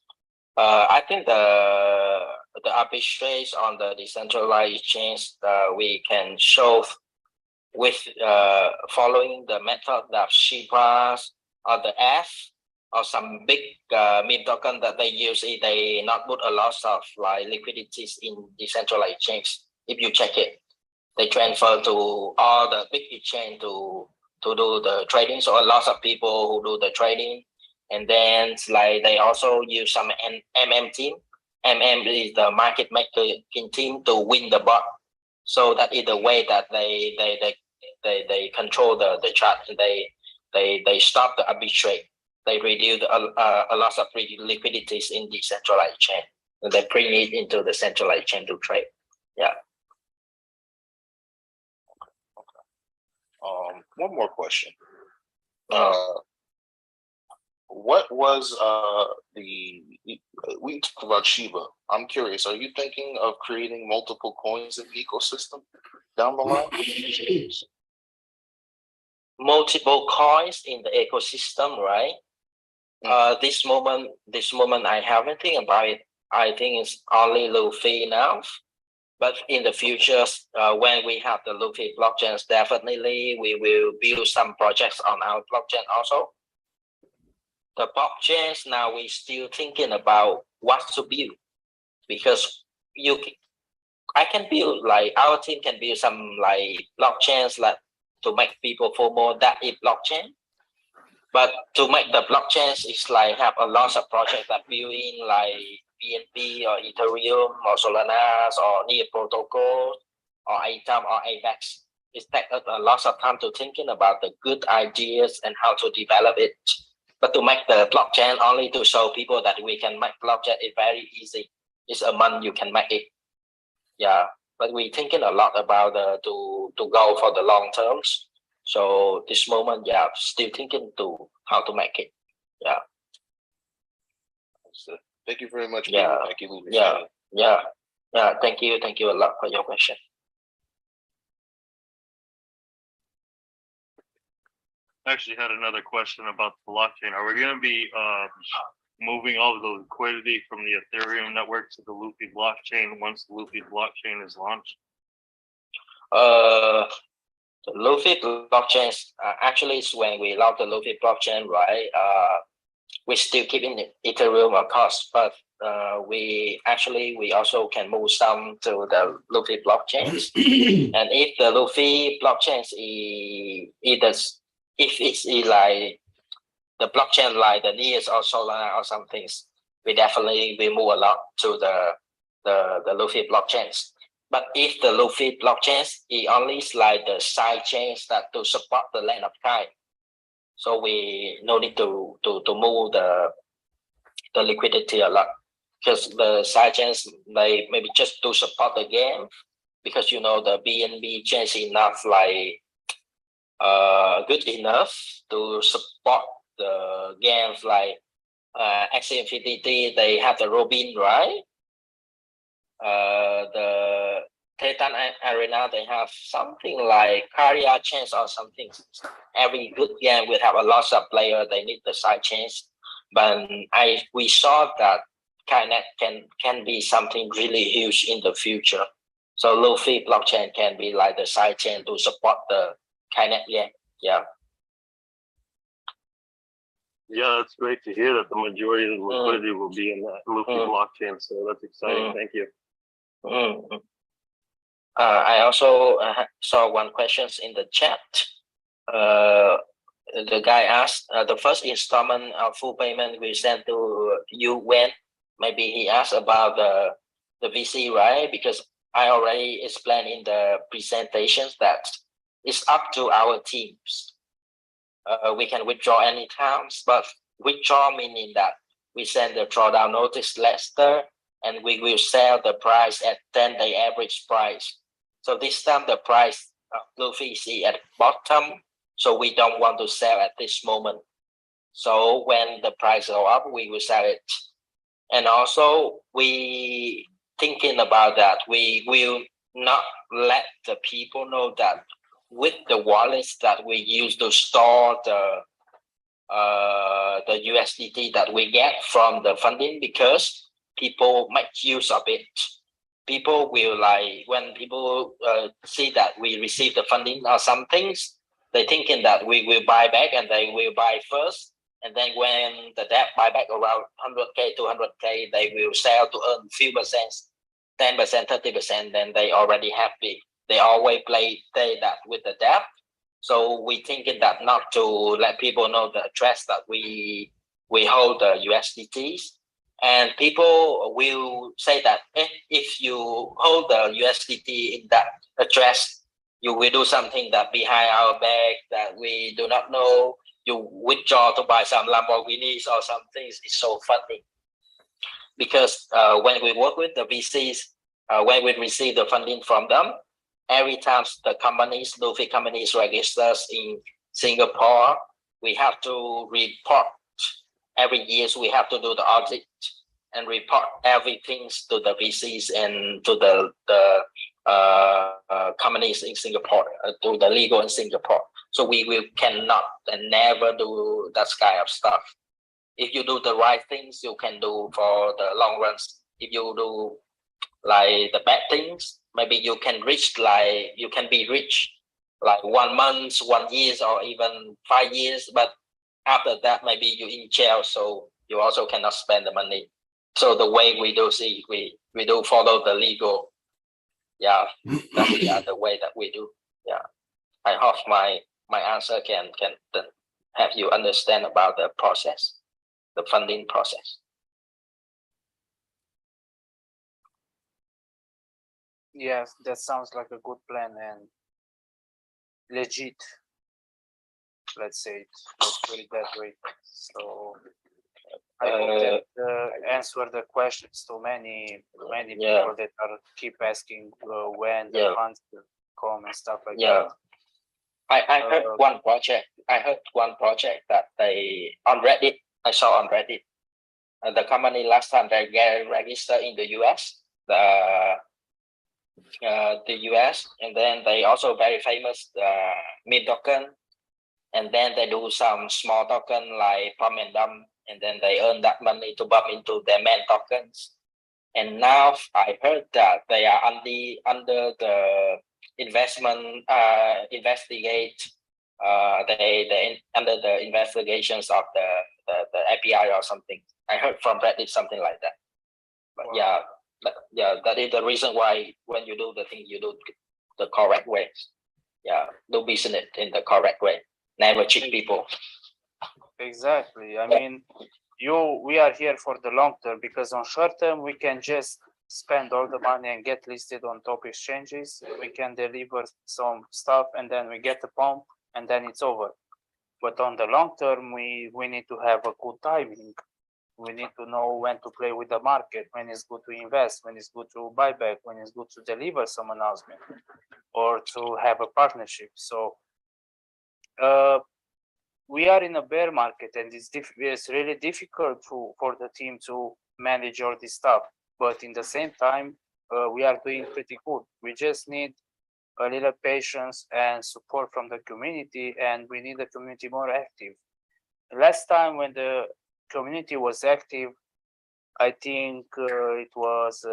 I think the arbitrage on the decentralized exchange we can show with following the method that Shibra or the F or some big meme token that they use. They not put a lot of like liquidities in decentralized exchange. If you check it, they transfer to all the big exchange to do the trading. So a lot of people who do the trading, and then like they also use some MM team. MM is the market making team to win the bot. So that is the way that they control the chart, and they stop the arbitrage. They reduce a lot of liquidities in the centralized chain, and they bring it into the centralized chain to trade. Yeah. One more question. What was we talked about Shiba. I'm curious, are you thinking of creating multiple coins in the ecosystem down the line? Multiple coins in the ecosystem, right? This moment I haven't think about it. I think it's only Luffy now. But in the future, when we have the Luffy blockchains, definitely we will build some projects on our blockchain also. The blockchains now we still thinking about what to build, because I can build, like our team can build some like blockchains like to make people FOMO that is blockchain. But to make the blockchains is like have a lot of projects that build in like BNB or Ethereum or Solana or Near Protocol or Atom or AVAX. It takes a lot of time to thinking about the good ideas and how to develop it. But to make the blockchain only to show people that we can make blockchain is very easy. It's a month you can make it. Yeah, but we're thinking a lot about to go for the long terms. So this moment, yeah, still thinking to how to make it. Yeah. Thank you very much. Yeah. Thank you. Yeah. Thank you a lot for your question. I actually had another question about the blockchain. Are we going to be moving all of the liquidity from the Ethereum network to the Luffy blockchain once the Luffy blockchain is launched? The Luffy blockchain actually is when we launch the Luffy blockchain, right? We're still keeping the Ethereum of course, but we also can move some to the Luffy blockchains. And if the Luffy blockchains if it's like the blockchain like the Nears or Solana or some things, we definitely will move a lot to the Luffy blockchains. But if the Luffy blockchains is only like the side chains that to support the Land of Kai, so we no need to move the liquidity a lot, because the side chains they maybe just to support the game, because you know the BNB chain is enough like good enough to support the games like Axie Infinity. They have the Robin, right? The Titan Arena, they have something like career change or something. Every good game will have a lot of players. They need the side change, but we saw that Kainet can be something really huge in the future. So Luffy blockchain can be like the side chain to support the Kainet game. Yeah. Yeah, that's great to hear that the majority of the liquidity will be in that Luffy blockchain. So that's exciting. Thank you. Mm. I also saw one questions in the chat. The guy asked, the first installment of full payment we sent to you when? Maybe he asked about the VC, right? Because I already explained in the presentations that it's up to our teams. We can withdraw any times, but withdraw meaning that we send the drawdown notice letter and we will sell the price at 10-day average price. So this time the price of Luffy is at bottom, so we don't want to sell at this moment. So when the price go up, we will sell it. And also we thinking about that, we will not let the people know that with the wallets that we use to store the USDT that we get from the funding, because people make use of it. People will like, when people see that we receive the funding or some things, they thinking that we will buy back and they will buy first. And then when the debt buy back around 100K, 200K, they will sell to earn few percents, 10%, 30%, then they already happy. They always play that with the debt. So we thinking that not to let people know the address that we hold the USDTs. And people will say that if you hold the USDT in that address, you will do something that behind our back that we do not know. You withdraw to buy some Lamborghinis or some things. It's so funny. Because when we work with the VCs, when we receive the funding from them, every time the companies, Luffy companies registers in Singapore, we have to report every year. So we have to do the audit and report everything to the VCs and to the companies in Singapore, to the legal in Singapore. So we cannot and never do that kind of stuff. If you do the right things, you can do for the long runs. If you do like the bad things, maybe you can be rich like 1 month, 1 year, or even 5 years. But after that, maybe you're in jail, so you also cannot spend the money. So the way we do we do follow the legal. Yeah, that's the other way that we do. Yeah, I hope my answer can have you understand about the process, the funding process. Yes, that sounds like a good plan and legit. Let's say it. Let's put it that way. So I hope that answer the questions to many people that are keep asking when the funds will come and stuff like that. I heard one project. That they on Reddit. I saw on Reddit. The company last time they get registered in the US. The US, and then they also very famous mid token, and then they do some small token like pump and dump, and then they earn that money to bump into their main tokens. And now I heard that they are under the investment investigate. They under the investigations of the API or something. I heard from Reddit something like that. But wow. That is the reason why when you do the thing, you do the correct way. Do business in the correct way. Never cheat people. Exactly. I mean, we are here for the long term, because on short term we can just spend all the money and get listed on top exchanges. We can deliver some stuff and then we get the pump and then it's over. But on the long term, we need to have a good timing. We need to know when to play with the market, when it's good to invest, when it's good to buy back, when it's good to deliver some announcement or to have a partnership. So we are in a bear market, and it's really difficult for the team to manage all this stuff. But in the same time, we are doing pretty good. We just need a little patience and support from the community, and we need the community more active. Last time when the community was active, I think it was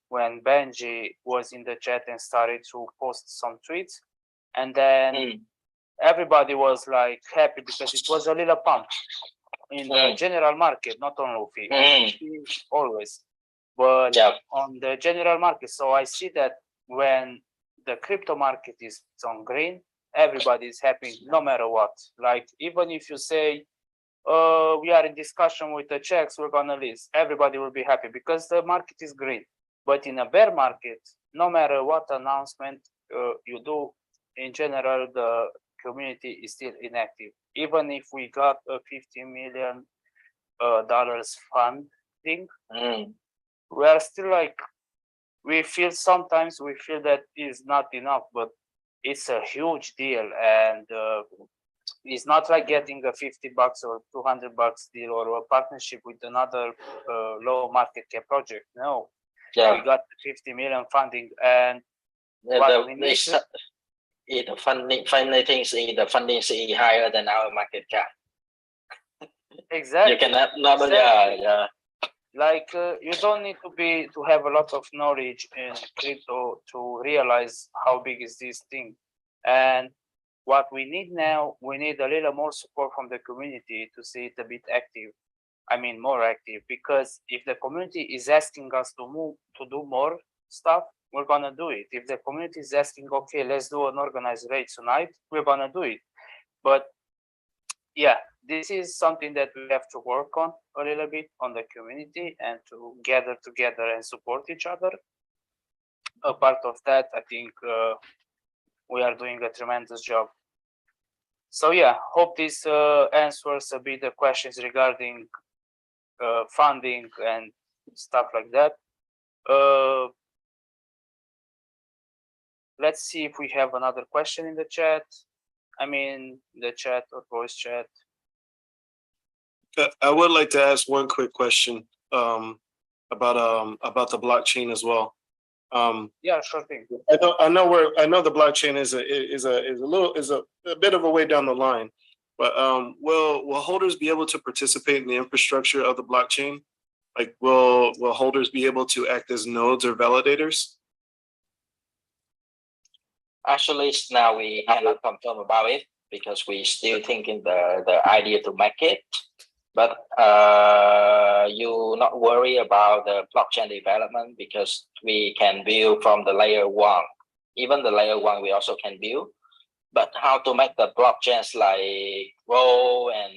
when Benji was in the chat and started to post some tweets, and then Mm, everybody was like happy because it was a little pump in the Mm. general market, not on Luffy. Mm. Always, but yeah, on the general market. So I see that when the crypto market is on green, everybody is happy no matter what. Like even if you say, we are in discussion with the checks, we're gonna list, everybody will be happy because the market is green. But in a bear market, no matter what announcement you do, in general, the community is still inactive. Even if we got a $50 million dollars funding, Mm. we are still like, we feel sometimes we feel that is not enough, but it's a huge deal, and it's not like getting a $50 or $200 deal or a partnership with another low market cap project. No, we yeah. got 50 million funding, and The, what the, we need it's, the funding is higher than our market cap. exactly. You cannot, not, Exactly. yeah. Like you don't need to have a lot of knowledge in crypto to realize how big is this thing. And what we need now, we need a little more support from the community to see it a bit active. I mean more active, because if the community is asking us to do more stuff, we're gonna do it. If the community is asking, okay, let's do an organized raid tonight, we're gonna do it. But yeah, this is something that we have to work on a little bit on the community and to gather together and support each other. A part of that, I think we are doing a tremendous job. So yeah, hope this answers a bit the questions regarding funding and stuff like that. Let's see if we have another question in the chat. I mean, the chat or voice chat. I would like to ask one quick question about the blockchain as well. Yeah, sure thing. I know the blockchain is a bit of a way down the line, but will holders be able to participate in the infrastructure of the blockchain? Like will holders be able to act as nodes or validators? Actually, now we cannot confirm about it because we still thinking the idea to make it. But you not worry about the blockchain development because we can build from the layer 1. Even the layer 1 we also can build. But how to make the blockchains like grow, and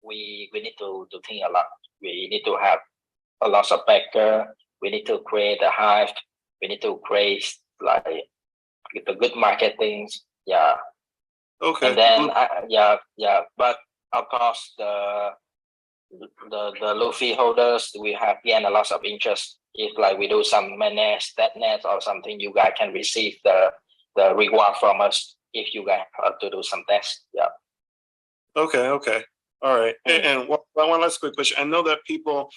we need to think a lot. We need to have a lot of backer. We need to create a hive. We need to create like the good marketing. Yeah. Okay. And then but of course the Luffy holders, we have gained a lot of interest. If like we do some mainnet, statnet or something, you guys can receive the reward from us if you guys have to do some tests. Yeah. Okay. All right. And one last quick question. I know that people,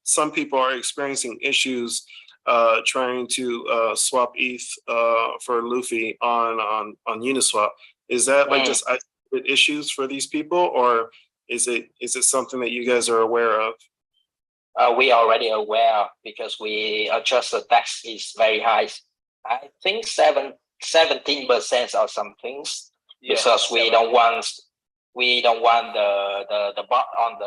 some people are experiencing issues trying to swap ETH for Luffy on Uniswap. Is that like just isolated issues for these people, or is it something that you guys are aware of? We are already aware because we adjust the tax is very high. I think 17% or some things, because we don't want the bot on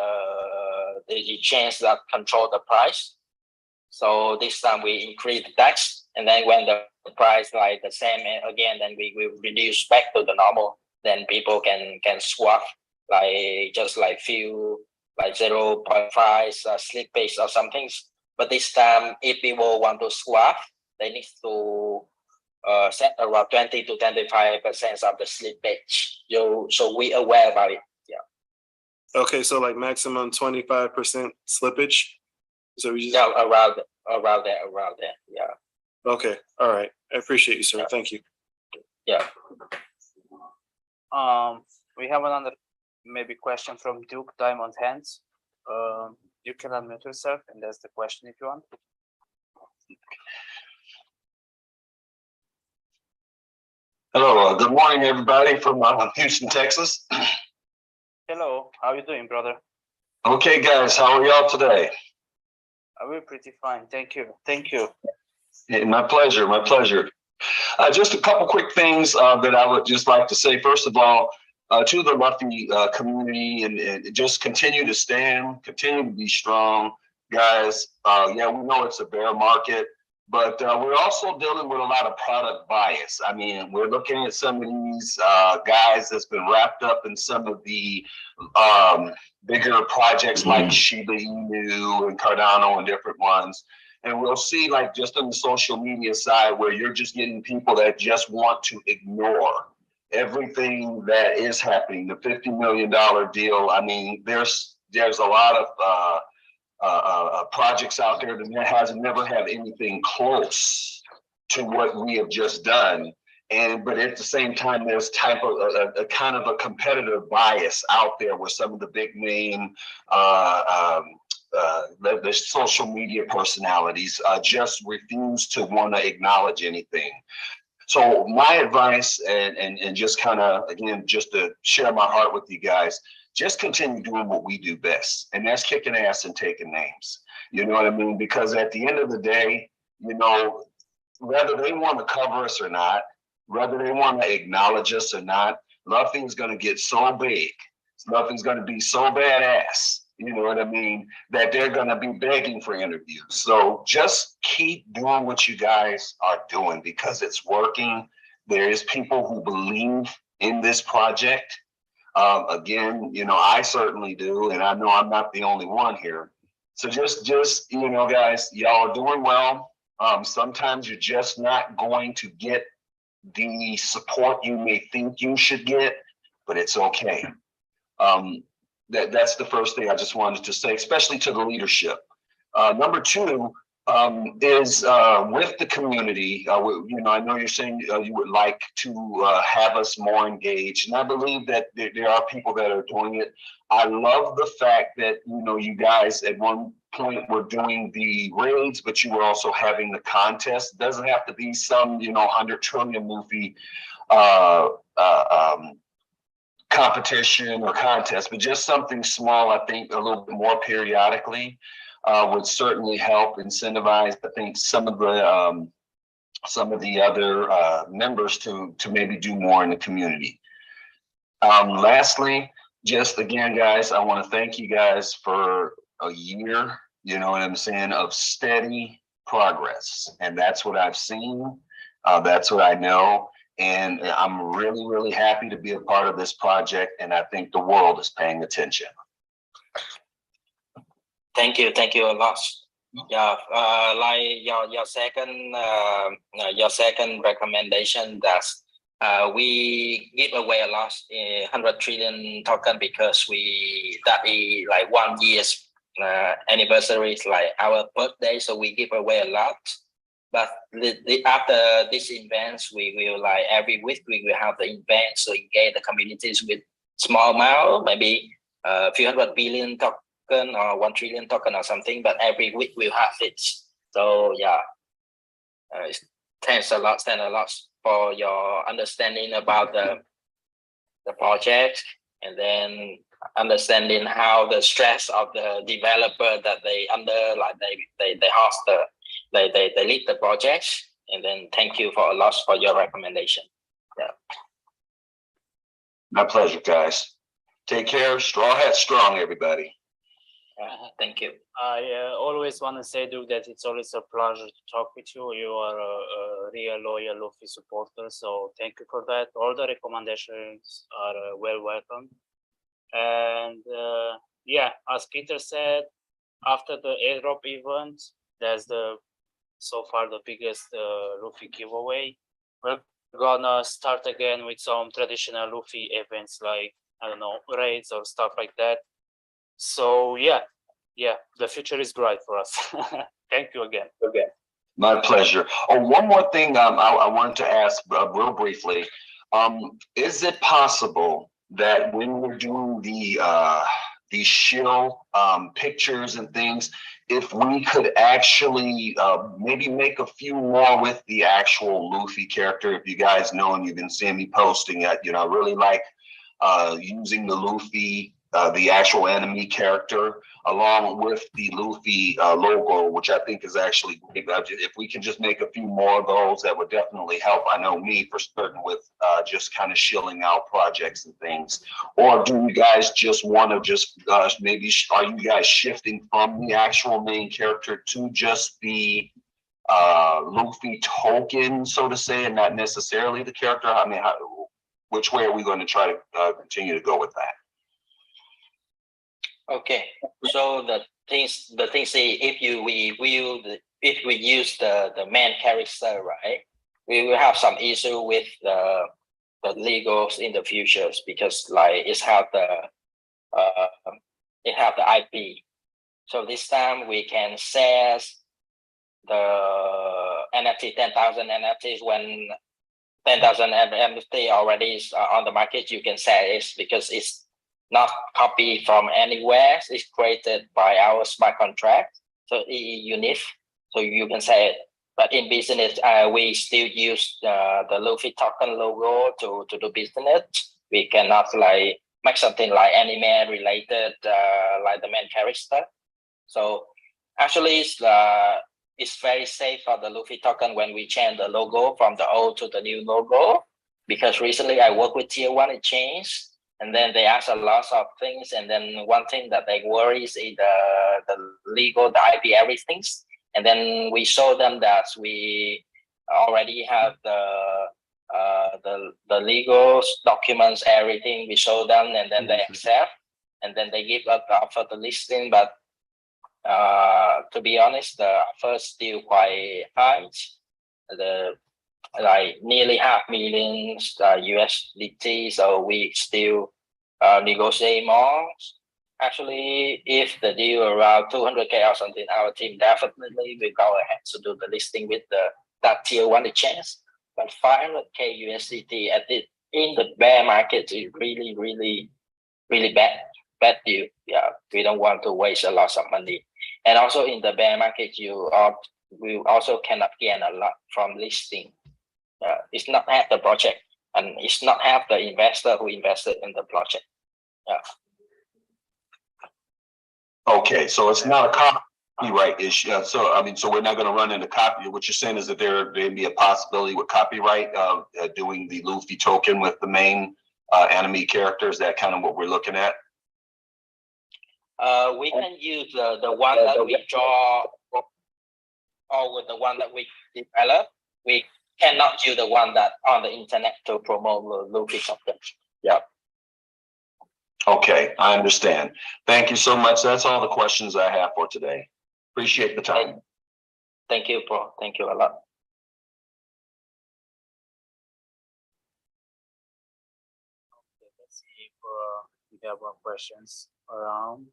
the exchange that control the price. So this time we increase the tax, and then when the price like the same again, then we will reduce back to the normal. Then people can swap like just like few like 0.5 slippage or something. But this time, if people want to swap, they need to set around 20 to 25% of the slippage. So we aware about it. Yeah. Okay, so like maximum 25% slippage. So we just around there. Yeah. Okay. All right. I appreciate you, sir. Thank you. Yeah. We have another maybe question from Duke Diamond Hands. You can unmute yourself and ask the question if you want. Hello, good morning, everybody from Houston, Texas. Hello, how you doing, brother? Okay, guys, how are y'all today? We're pretty fine. Thank you. Thank you. Yeah, my pleasure, my pleasure. Just a couple quick things that I would just like to say. First of all, to the Luffy community, and just continue to stand, continue to be strong, guys. Yeah, we know it's a bear market, but we're also dealing with a lot of product bias. I mean, we're looking at some of these guys that's been wrapped up in some of the bigger projects like Shiba Inu and Cardano and different ones. And we'll see, like, just on the social media side, where you're just getting people that just want to ignore everything that is happening. The $50 million deal. I mean, there's a lot of projects out there that has never had anything close to what we have just done. But at the same time, there's type of a kind of a competitive bias out there with some of the big name the social media personalities just refuse to want to acknowledge anything. So my advice, and just kind of, again, just to share my heart with you guys, just continue doing what we do best, and that's kicking ass and taking names. You know what I mean? Because at the end of the day, you know, whether they want to cover us or not, whether they want to acknowledge us or not, nothing's going to get so big, nothing's going to be so badass, you know what I mean, that they're going to be begging for interviews. So just keep doing what you guys are doing, because it's working. There is people who believe in this project. Again, you know, I certainly do, and I know I'm not the only one here. So just you know, guys, y'all are doing well. Sometimes you're just not going to get the support you may think you should get, but it's okay. That's the first thing I just wanted to say, especially to the leadership. Number two is with the community. You know, I know you're saying you would like to have us more engaged, and I believe that there are people that are doing it. I love the fact that, you know, you guys at one point were doing the raids, but you were also having the contest. It doesn't have to be some, you know, 100 trillion Luffy competition or contest, but just something small. I think a little bit more periodically would certainly help incentivize, I think, some of the other members to maybe do more in the community. Lastly, just again, guys, I want to thank you guys for a year, you know what I'm saying, of steady progress. And that's what I've seen. That's what I know. And I'm really, really happy to be a part of this project. And I think the world is paying attention. Thank you a lot. Yeah, like your second recommendation, that we give away a lot, 100 trillion token, because that is like 1 year's anniversary, is like our birthday, so we give away a lot. But after these events, we will, like, every week we will have the event, so engage the communities with small amount, maybe a few 100 billion token or 1 trillion token or something, but every week we'll have it. So yeah, thanks a lot for your understanding about the project, and then understanding how the stress of the developer that they under, like they host they lead the project. And then thank you for a lot for your recommendation. Yeah. My pleasure, guys. Take care. Straw hat strong, everybody. Thank you. I always want to say, Duke, that it's always a pleasure to talk with you. You are a real loyal Luffy supporter, so thank you for that. All the recommendations are well welcome. And yeah, as Peter said, after the airdrop event, that's so far the biggest Luffy giveaway. We're gonna start again with some traditional Luffy events, like, I don't know, raids or stuff like that. So yeah, the future is bright for us. Thank you again. My pleasure. Oh, one more thing I wanted to ask real briefly. Is it possible that when we're doing the shield pictures and things, if we could actually maybe make a few more with the actual Luffy character. If you guys know and you've been seeing me posting it, I really like using the Luffy, the actual enemy character, along with the Luffy logo, which I think is actually great. If we can just make a few more of those, that would definitely help. I know me for certain with just kind of shilling out projects and things. Or do you guys just want to just maybe are you guys shifting from the actual main character to just the Luffy token, so to say, and not necessarily the character? I mean, which way are we going to try to continue to go with that? Okay, so the things say if we use the main character, right, we will have some issue with the legals in the futures, because like it have the IP. So this time we can sell the NFT 10,000 NFTs when 10,000 NFT already is on the market. You can sell it because it's not copied from anywhere. It's created by our smart contract, so it's unique. So you can say it. But in business, we still use the Luffy token logo to do business. We cannot like make something like anime related, like the main character. So actually, it's very safe for the Luffy token when we change the logo from the old to the new logo. Because recently I work with Tier 1 Exchange, and then they ask a lot of things. And then one thing that they worry is the legal, the IP, everything. And then we show them that we already have the legal documents, everything. We show them, and then they accept, and then they give us the offer the listing. But to be honest, the offer is still quite high. Like nearly $500,000 USDT. So we still negotiate more. Actually, if the deal around 200K or something, our team definitely will go ahead to do the listing with that Tier 1 exchange. But 500K USDT in the bear market is really bad deal. Yeah, we don't want to waste a lot of money. And also in the bear market, we also cannot gain a lot from listing. It's not half the project, and it's not half the investor who invested in the project. Yeah. Okay, so it's not a copyright issue. So I mean, so we're not going to run into copy. What you're saying is that there may be a possibility with copyright doing the Luffy token with the main enemy character. Is that kind of what we're looking at? We can use the one that we draw, or with the one that we develop. We cannot use the one that on the internet to promote the Luffy token. Yeah. Okay, I understand. Thank you so much. That's all the questions I have for today. Appreciate the time. Thank you, bro. Thank you a lot. Okay, let's see if we have more questions around.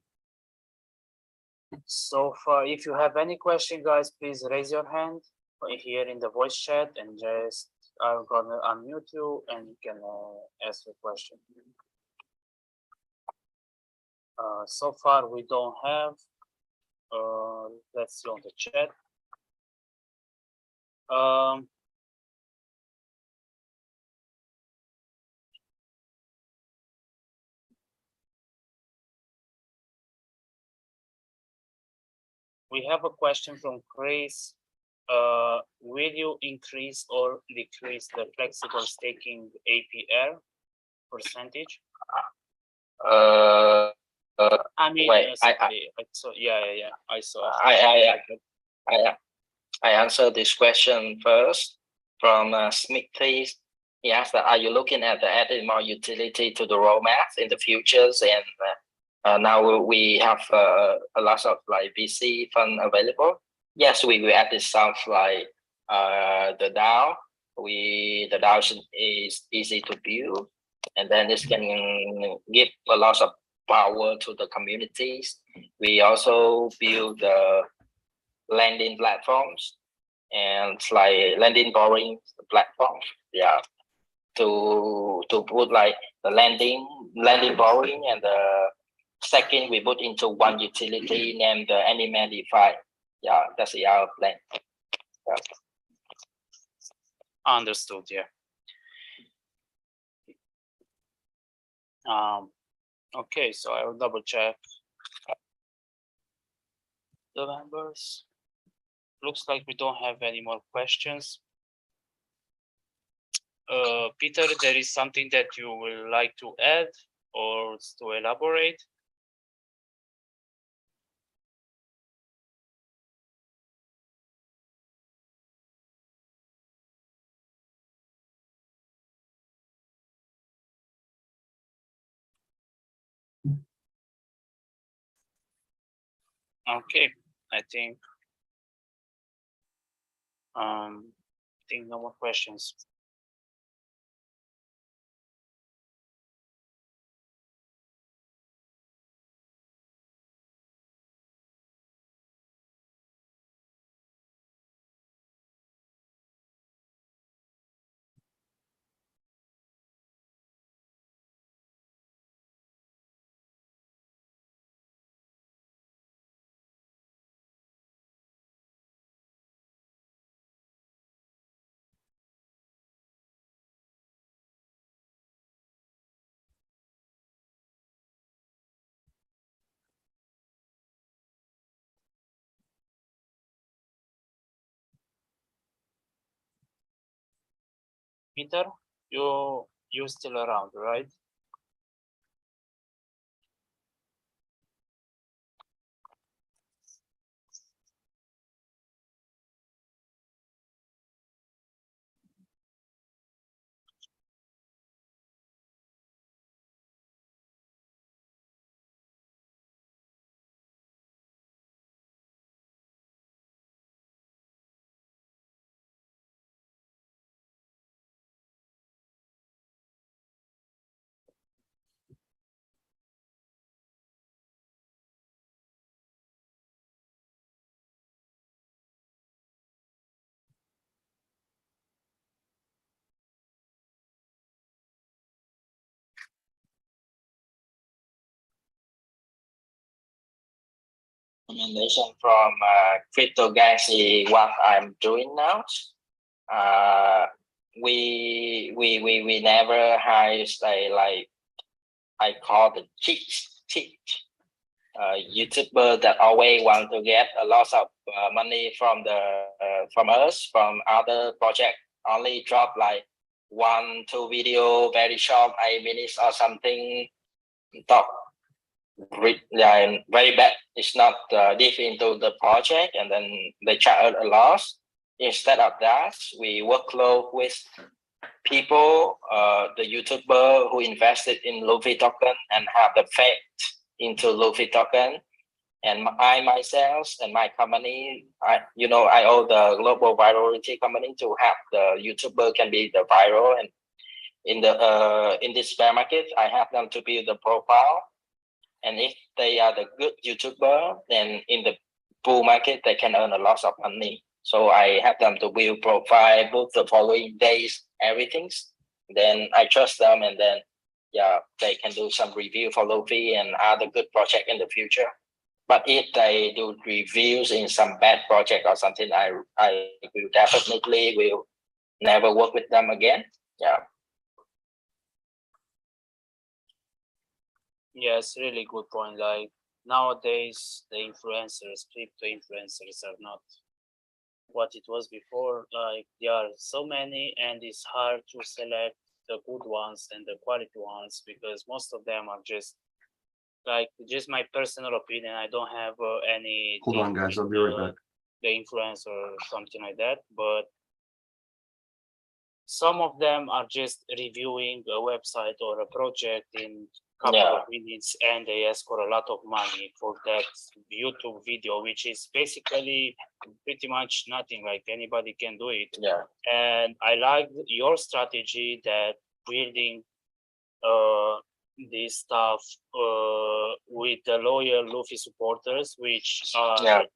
So far, if you have any question, guys, please raise your hand here in the voice chat, and just I'm gonna unmute you and you can ask your question. So far we don't have. Let's see on the chat. We have a question from Chris. Will you increase or decrease the flexible staking APR percentage? I mean, wait, I saw. Yeah. I saw. I answer this question first from Smithy. He asked that, are you looking at adding more utility to the roadmap in the futures? And now we have a lot of like VC fund available. Yes, we will add this stuff like the DAO. The DAO is easy to build, and then this can give a lot of power to the communities. We also build the lending platforms and like lending borrowing platforms. Yeah, to put like the lending borrowing and the second we put into one utility named the Animalify. Yeah, that's our plan. Understood, yeah. Okay, so I will double check the members. Looks like we don't have any more questions. Peter, there is something that you would like to add or to elaborate? Okay, I think no more questions. Peter, you're still around, right? Recommendation from CryptoGalaxy, what I'm doing now. We never hire like I call the cheat YouTuber that always want to get a lot of money from from us from other project. Only drop like 1-2 video, very short, 8 minutes or something. Talk very bad. It's not deep into the project, and then they charge a loss. Instead of that, we work close with people, the YouTuber who invested in Luffy token and have the faith into Luffy token. And I myself and my company, I own the global virality company to have the YouTuber can be the viral. And in this bear market, I have them to build the profile. And if they are the good YouTuber, then in the bull market, they can earn a lot of money. So I have them to build profile, book the following days, everything. Then I trust them, and then they can do some review for Luffy and other good project in the future. But if they do reviews in some bad project or something, I will definitely will never work with them again. Yeah. Yes, really good point. Like nowadays, the influencers, crypto influencers are not what it was before. Like there are so many, and it's hard to select the good ones and the quality ones because most of them are just my personal opinion. I don't have any. Hold on, guys. I'll be right back. The influence or something like that, but some of them are just reviewing a website or a project in couple of minutes, and they ask for a lot of money for that YouTube video, which is basically pretty much nothing. Like anybody can do it. Yeah. And I like your strategy that building this stuff with the loyal Luffy supporters, which are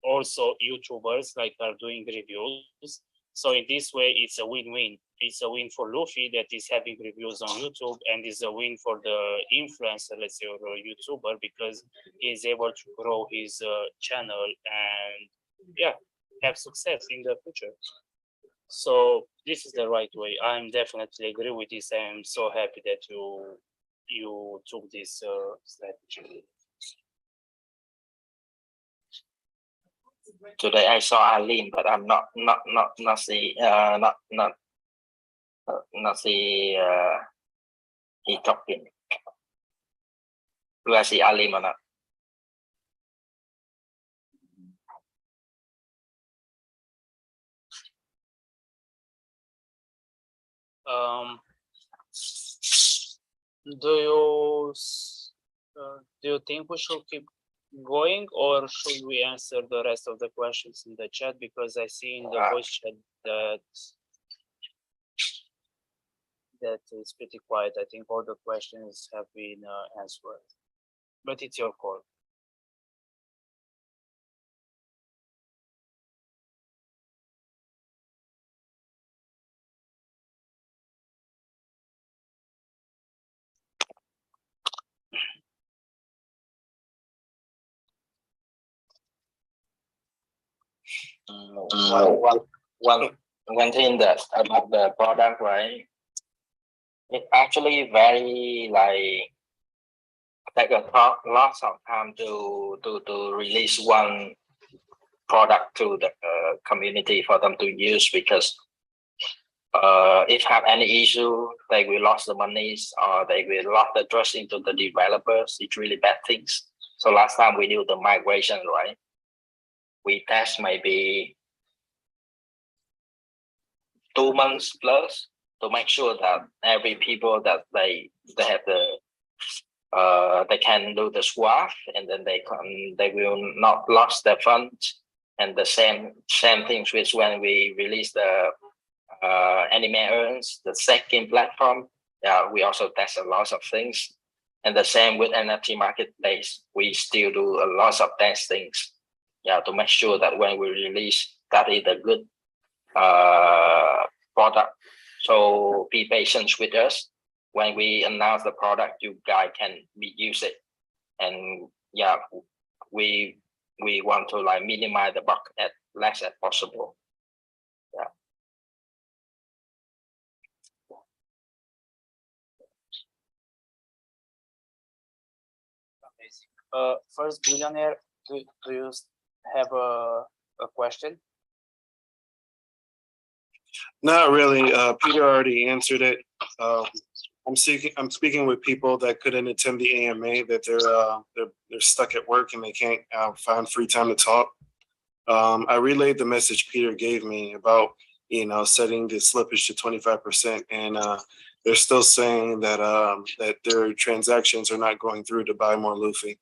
also YouTubers, like are doing reviews. So in this way, it's a win-win. it's a win for Luffy that is having reviews on YouTube, and it's a win for the influencer, let's say, or a YouTuber, because he's able to grow his channel and yeah, have success in the future. So this is the right way. I'm definitely agree with this. I'm so happy that you took this strategy. Today I saw Alim, but I'm not see not see he talking. Do I see Alim or not? Do you think we should keep going, or should we answer the rest of the questions in the chat? Because I see in the voice chat that is pretty quiet. I think all the questions have been answered, but it's your call. One thing that about the product, right? It actually very like take a lots of time to release one product to the community for them to use, because if have any issue, they will lost the monies or they will lost the trust into the developers. It's really bad things. So last time we do the migration, right? We test maybe 2 months plus to make sure that every people that they have the they can do the swap, and then they will not lost their funds. And the same things with when we release the Anime Earns, the second platform. Yeah, we also test a lot of things. And the same with NFT marketplace, we still do a lot of testings. Yeah, to make sure that when we release, that is a good product. So be patient with us. When we announce the product, you guys can use it. And yeah, we want to like minimize the bug as less as possible. Yeah. First billionaire, do you have a question? Not really. Peter already answered it. I'm speaking with people that couldn't attend the AMA, that they're stuck at work and they can't find free time to talk. I relayed the message Peter gave me about, setting the slippage to 25%, and they're still saying that that their transactions are not going through to buy more Luffy.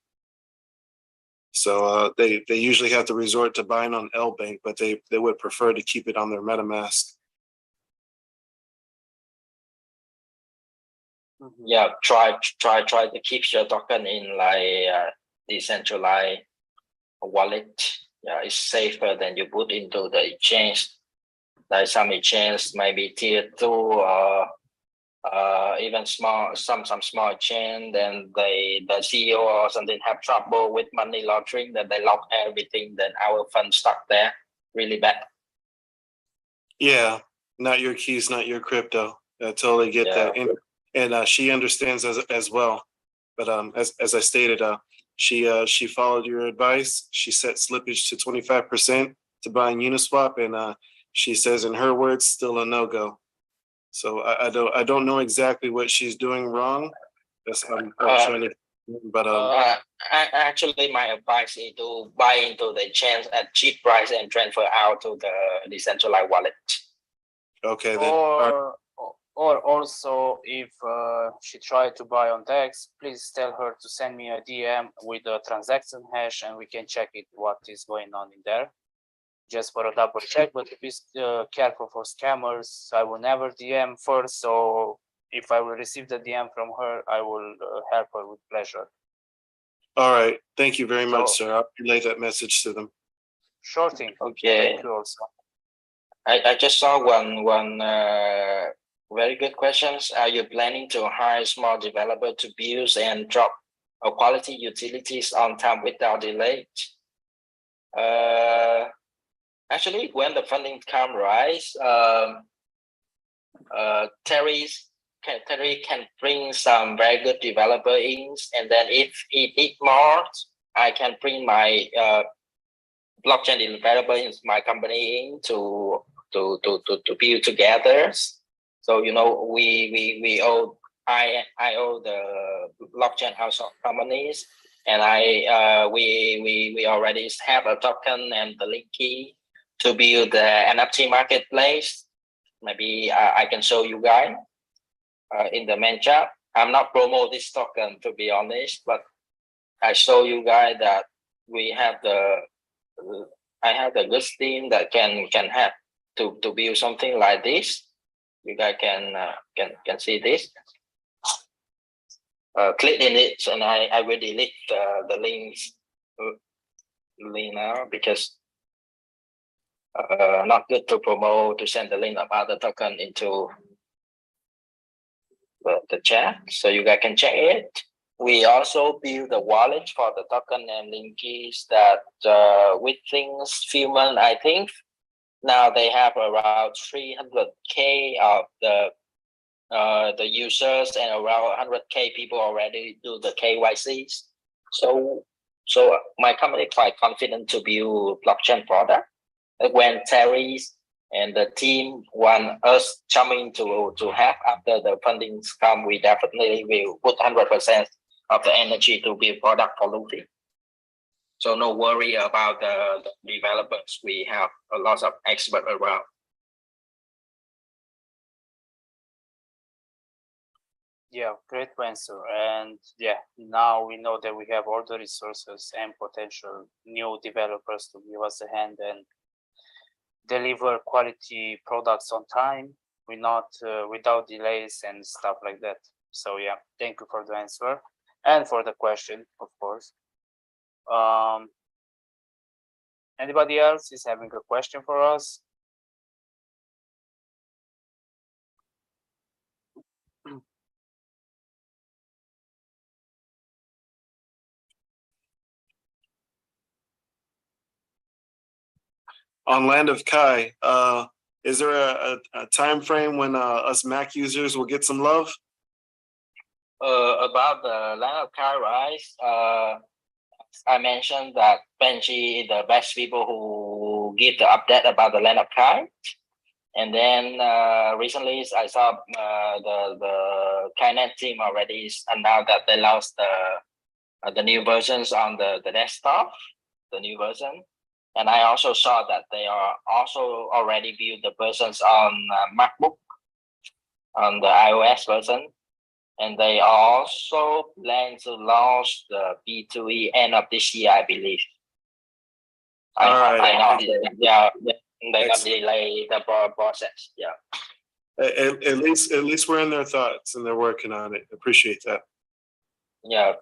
So they usually have to resort to buying on LBank, but they would prefer to keep it on their MetaMask. Yeah, try to keep your token in like decentralized wallet. Yeah, it's safer than you put into the exchange. Like some exchange maybe tier 2 or even some small chain, then the CEO or something have trouble with money laundering, then they lock everything, then our fund stuck there. Really bad. Yeah, not your keys, not your crypto. I totally get that. And she understands as well. But as I stated, she followed your advice. She set slippage to 25% to buying Uniswap, and she says in her words, still a no-go. So I don't know exactly what she's doing wrong. That's I'm trying to, but actually my advice is to buy into the chains at cheap price and transfer out to the decentralized wallet. Okay, then. Or also, if she tried to buy on DEX, please tell her to send me a DM with the transaction hash, and we can check it what is going on in there, just for a double check. But be careful for scammers. I will never DM first, so if I will receive the DM from her, I will help her with pleasure. All right, thank you very much, sir. I'll relay that message to them. Sure thing. Okay. Thank you also. I just saw one very good questions. Are you planning to hire small developer to build and drop quality utilities on time without delay? Actually, when the funding come rise, Terry can bring some very good developer in, and then if he need more, I can bring my blockchain developer in my company in to build together. So we owe I owe the blockchain house of companies, and we already have a token and the link key to build the NFT marketplace. Maybe I can show you guys in the main chat. I'm not promote this token, to be honest, but I show you guys that we have I have the good team that can have to build something like this. You guys can see this. Click in it, and I will delete the links link now, because not good to promote, to send the link of other token into the chat, so you guys can check it. We also build the wallet for the token and link keys that within few months, I think now they have around 300k of the users, and around 100k people already do the KYCs. So my company quite confident to build blockchain product. When Terry and the team want us coming to have after the fundings come, we definitely will put 100% of the energy to build product for Luffy. So no worry about the developers. We have a lot of experts around. Yeah, great answer. And yeah, now we know that we have all the resources and potential new developers to give us a hand and deliver quality products on time, without delays and stuff like that. So yeah, thank you for the answer and for the question, of course. Anybody else is having a question for us? On Land of Kai, is there a time frame when us Mac users will get some love? About the Land of Kai, right? I mentioned that Benji is the best people who give the update about the Land of Kai. And then recently I saw the Kainet team already announced that they launched the new versions on the desktop, the new version. And I also saw that they are also already built the versions on MacBook, on the iOS version. And they also plan to launch the B2E end of this year, I believe. Alright. I know, yeah, they're gonna delay the process. Yeah. At least we're in their thoughts and they're working on it. Appreciate that. Yeah.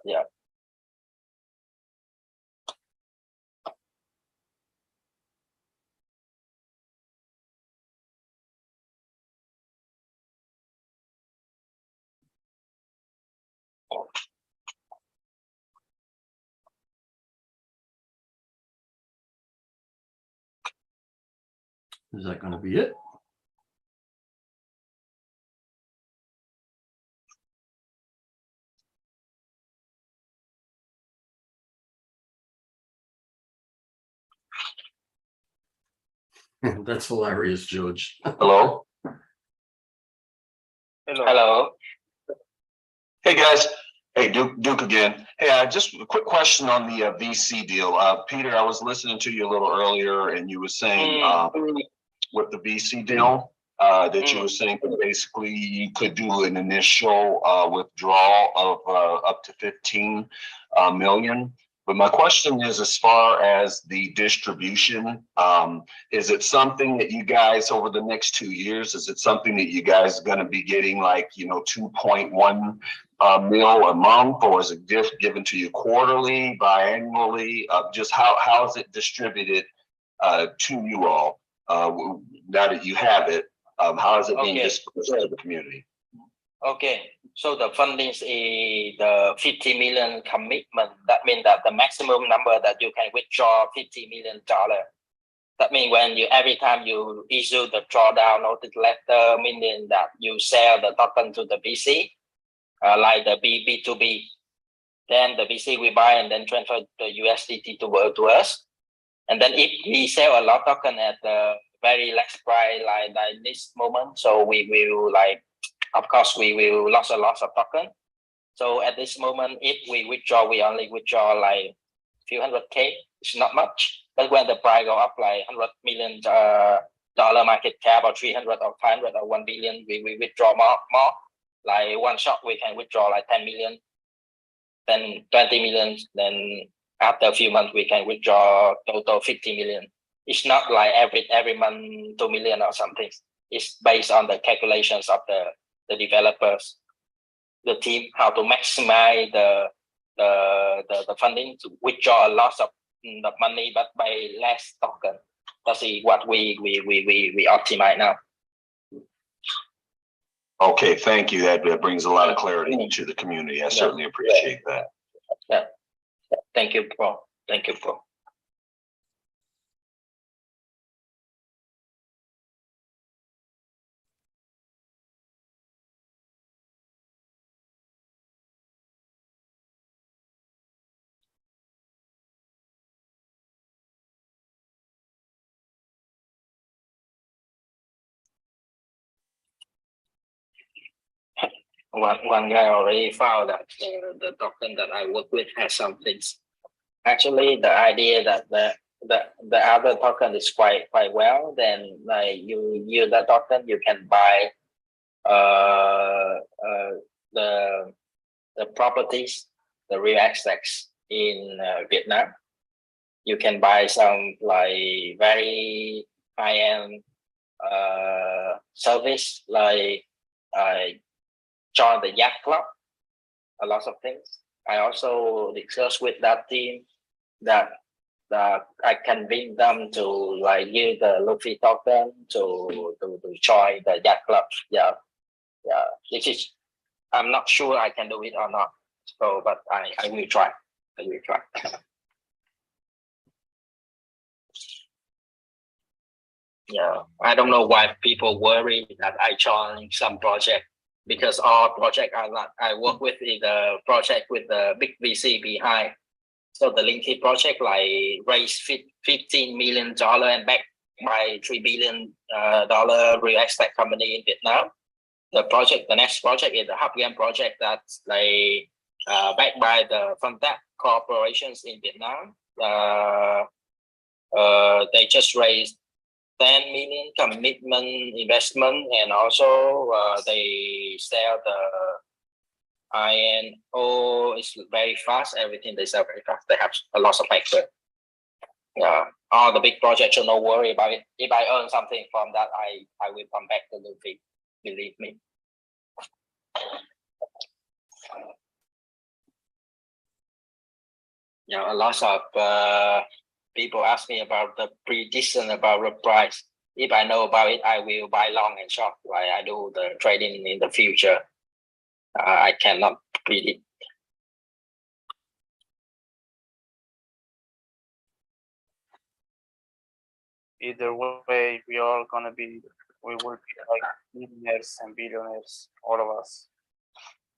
Is that going to be it? That's hilarious, George. Hello? Hello. Hey, guys. Hey, Duke again. Hey, just a quick question on the VC deal. Peter, I was listening to you a little earlier and you were saying with the VC deal that you were saying that basically you could do an initial withdrawal of up to 15 million. But my question is, as far as the distribution, is it something that you guys over the next 2 years, is it something that you guys are going to be getting like, 2.1 mil a month, or is it just given to you quarterly, biannually? Just how is it distributed to you all? now that you have it, how is it being Okay. dispersed to the community? Okay, so the funding is the 50 million commitment. That means that the maximum number that you can withdraw $50 million. That means when you every time you issue the drawdown notice letter, meaning that you sell the token to the VC, like the B2B, then the VC will buy and then transfer the USDT to us. And then if we sell a lot of token at the very less price like this moment, so we will like, of course, we will lose a lot of token. So at this moment, if we withdraw, we only withdraw like few hundred K. It's not much. But when the price go up like $100 million market cap or 300 or 500 or 1 billion, we withdraw more. Like one shot, we can withdraw like 10 million, then 20 million. Then after a few months, we can withdraw total 50 million. It's not like every month 2 million or something. It's based on the calculations of the developers, the team, how to maximize the funding to withdraw a lot of money, but by less token. That's what we optimize now. Okay, thank you. That brings a lot of clarity to the community. I certainly appreciate that. Yeah. Thank you, bro. Thank you, bro. One guy already found that the token that I work with has some things. Actually, the idea that the other token is quite well, then like you use that token, you can buy the properties, the real assets in Vietnam. You can buy some like very high-end service like join the yacht club, a lot of things. I also discussed with that team that I convince them to like use the Luffy token to join the yacht club. Yeah. This is, I'm not sure I can do it or not. So, but I will try. I will try. Yeah, I don't know why people worry that I join some project, because all project are not, I work with the project with the big VC behind. So the Linky project like raised $15 million and backed by $3 billion real estate company in Vietnam. The next project is the Hub Game project that's like backed by the Frontech corporations in Vietnam. They just raised 10 million commitment investment, and also they sell the INO. It's very fast. Everything they sell very fast. They have a lot of factor. Yeah, all the big projects, so no worry about it. If I earn something from that, I will come back to Luffy. Believe me. Yeah, a lot of people ask me about the prediction about the price. If I know about it, I will buy long and short. Like I do the trading in the future. I cannot predict. Either way, we will be like millionaires and billionaires, all of us.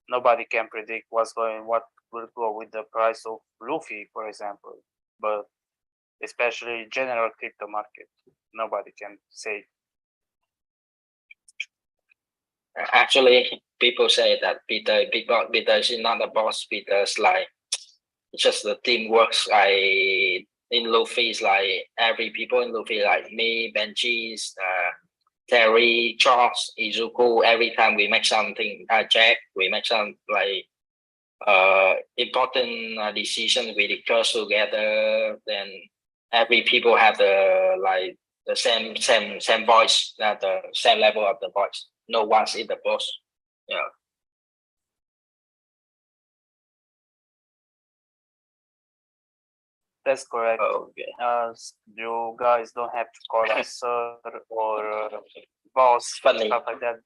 Nobody can predict what will go with the price of Luffy, for example, but especially general crypto market, nobody can say. Actually, people say that Peter is not a boss. Peter's like just the team works. In Luffy's like every people in Luffy, like me, Benji's, Terry, Charles, Izuku. Every time we make something, Jack, we make some like important decision, we discuss together. Then every people have the same voice, the same level of the voice. No one's in the boss. Yeah. That's correct. Okay. You guys don't have to call us sir or boss, Funny. stuff like that.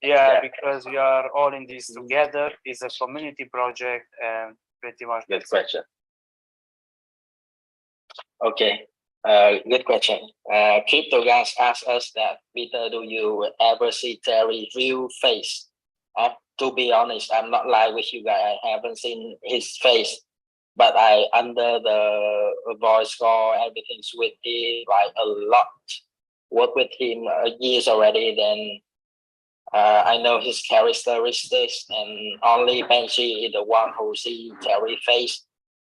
Yeah, Yeah. because we are all in this together. It's a community project, and pretty much Good that's it. question. Okay, good question. Crypto guys asked us that, Peter, do you ever see Terry real face? To be honest, I'm not lying with you guys. I haven't seen his face, but I under the voice call, everything's with him like a lot. Work with him years already. Then I know his characteristics, and only Benji is the one who see Terry face.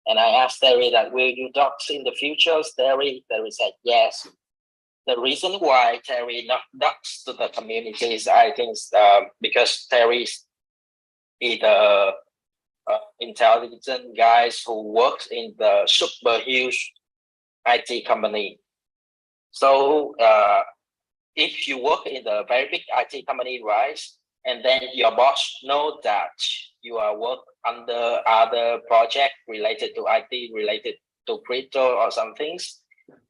And I asked Terry that, will you dox in the future, Terry? Terry said yes. The reason why Terry not dox to the community is, I think, because Terry is the intelligent guys who works in the super huge IT company. So if you work in the very big IT company, right, and then your boss know that you are work under other project related to IT, related to crypto or some things,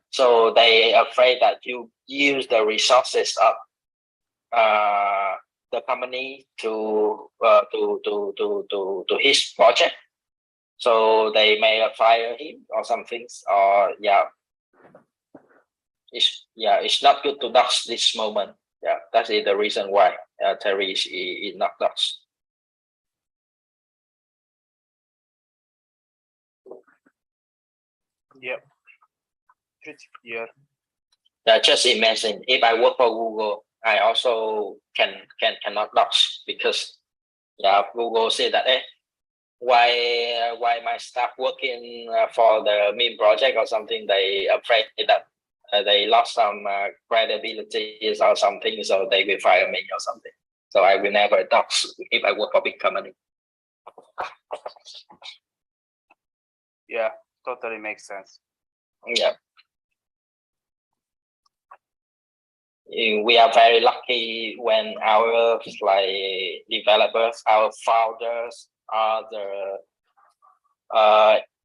so they afraid that you use the resources of the company to his project, so they may fire him or some things, or it's not good to dox this moment. Yeah, that is the reason why Terry is not dox. Yep. Pretty clear. Just imagine if I work for Google, I also cannot dox, because Google said that why my staff working for the meme project or something, they afraid that they lost some credibility or something, so they will fire me or something. So I will never dox if I work for big company. Yeah, totally makes sense. Yeah. We are very lucky when our developers, our founders are the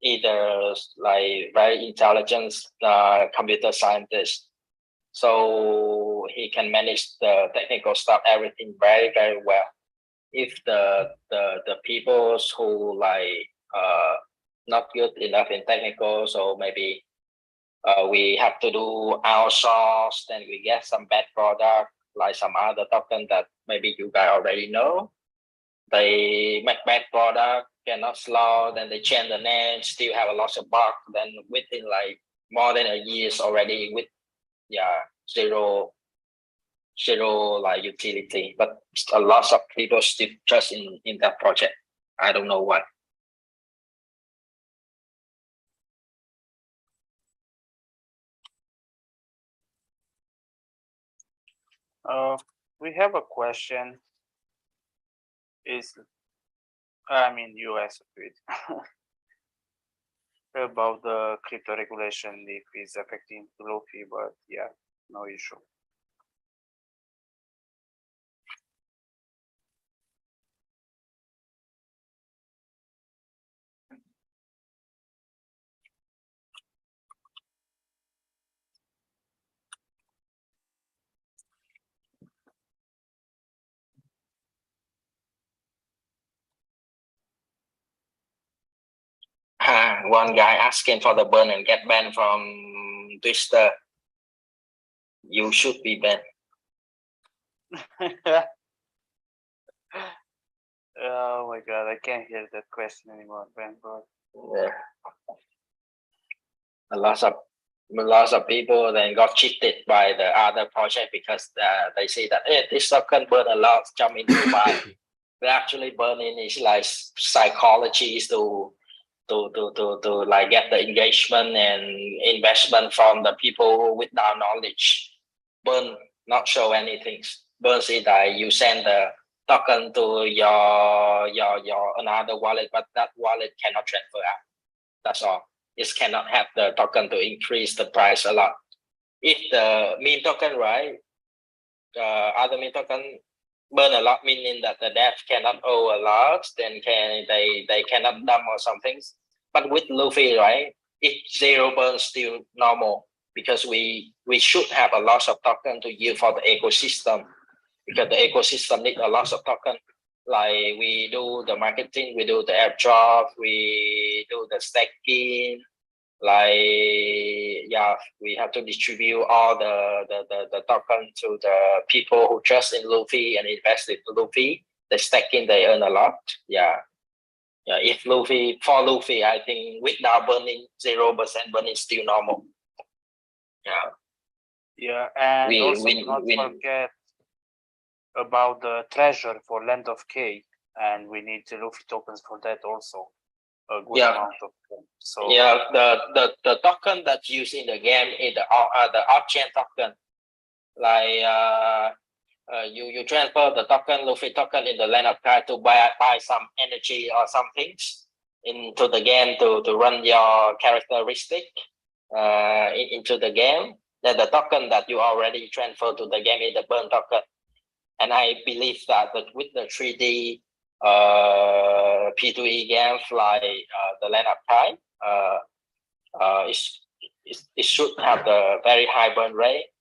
either very intelligent computer scientists. So he can manage the technical stuff, everything very, very well. If the people who not good enough in technical, so maybe we have to do outsource, then we get some bad product, like some other token that maybe you guys already know. They make bad product, cannot slow, then they change the name, still have a lot of bug, then within more than a years already with zero utility. But a lot of people still trust in that project. I don't know why. We have a question. You asked it about the crypto regulation, if it's affecting Luffy, but yeah, no issue. One guy asking for the ban and get banned from Twitter. You should be banned. Oh my god, I can't hear that question anymore, Ben. Yeah. A lot of people then got cheated by the other project, because they say that this token burn a lot, jump into buy. But actually burning is like psychology to get the engagement and investment from the people without knowledge. Burn not show anything. Burn is that you send the token to your another wallet, but that wallet cannot transfer out. That's all. It cannot have the token to increase the price a lot. If the meme token, right, other meme token burn a lot, meaning that the dev cannot owe a lot, then they cannot dump or something. But with Luffy, right, if zero burn still normal, because we should have a lot of token to use for the ecosystem, because the ecosystem need a lot of token. Like we do the marketing, we do the airdrop, we do the staking, like yeah, we have to distribute all the token to the people who trust in Luffy and invest in Luffy. The staking they earn a lot. Yeah. Yeah, if Luffy for Luffy, I think without burning 0% burning is still normal. Yeah. Yeah, and We- also we- not we- forget about the treasure for Land of K, and we need the Luffy tokens for that also. A good Yeah. amount of them. So Yeah, the token that's used in the game is the off-chain token. Like you transfer the token, Luffy token in the Land of Kai to buy some energy or some things into the game to run your characteristic into the game. Then the token that you already transfer to the game is the burn token. And I believe that with the 3D P2E games like the Land of Kai, it should have the very high burn rate.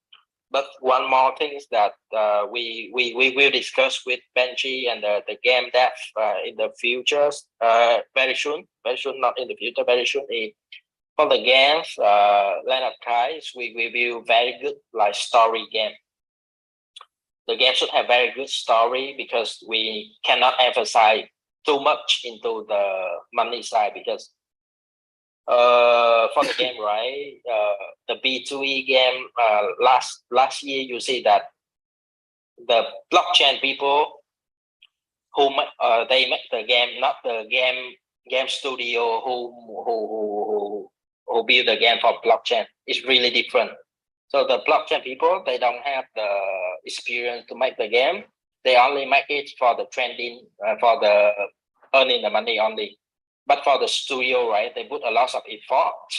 But one more thing is that we will discuss with Benji and the game dev in the future very soon, not in the future, very soon. For the games, Land of Kai, we will very good like story game. The game should have very good story, because we cannot emphasize too much into the money side, because for the game, right? The B2E game last year, you see that the blockchain people who they make the game, not the game studio who build the game for blockchain. It's really different. So the blockchain people, they don't have the experience to make the game. They only make it for the trending, for the earning the money only. But for the studio, right, they put a lot of effort.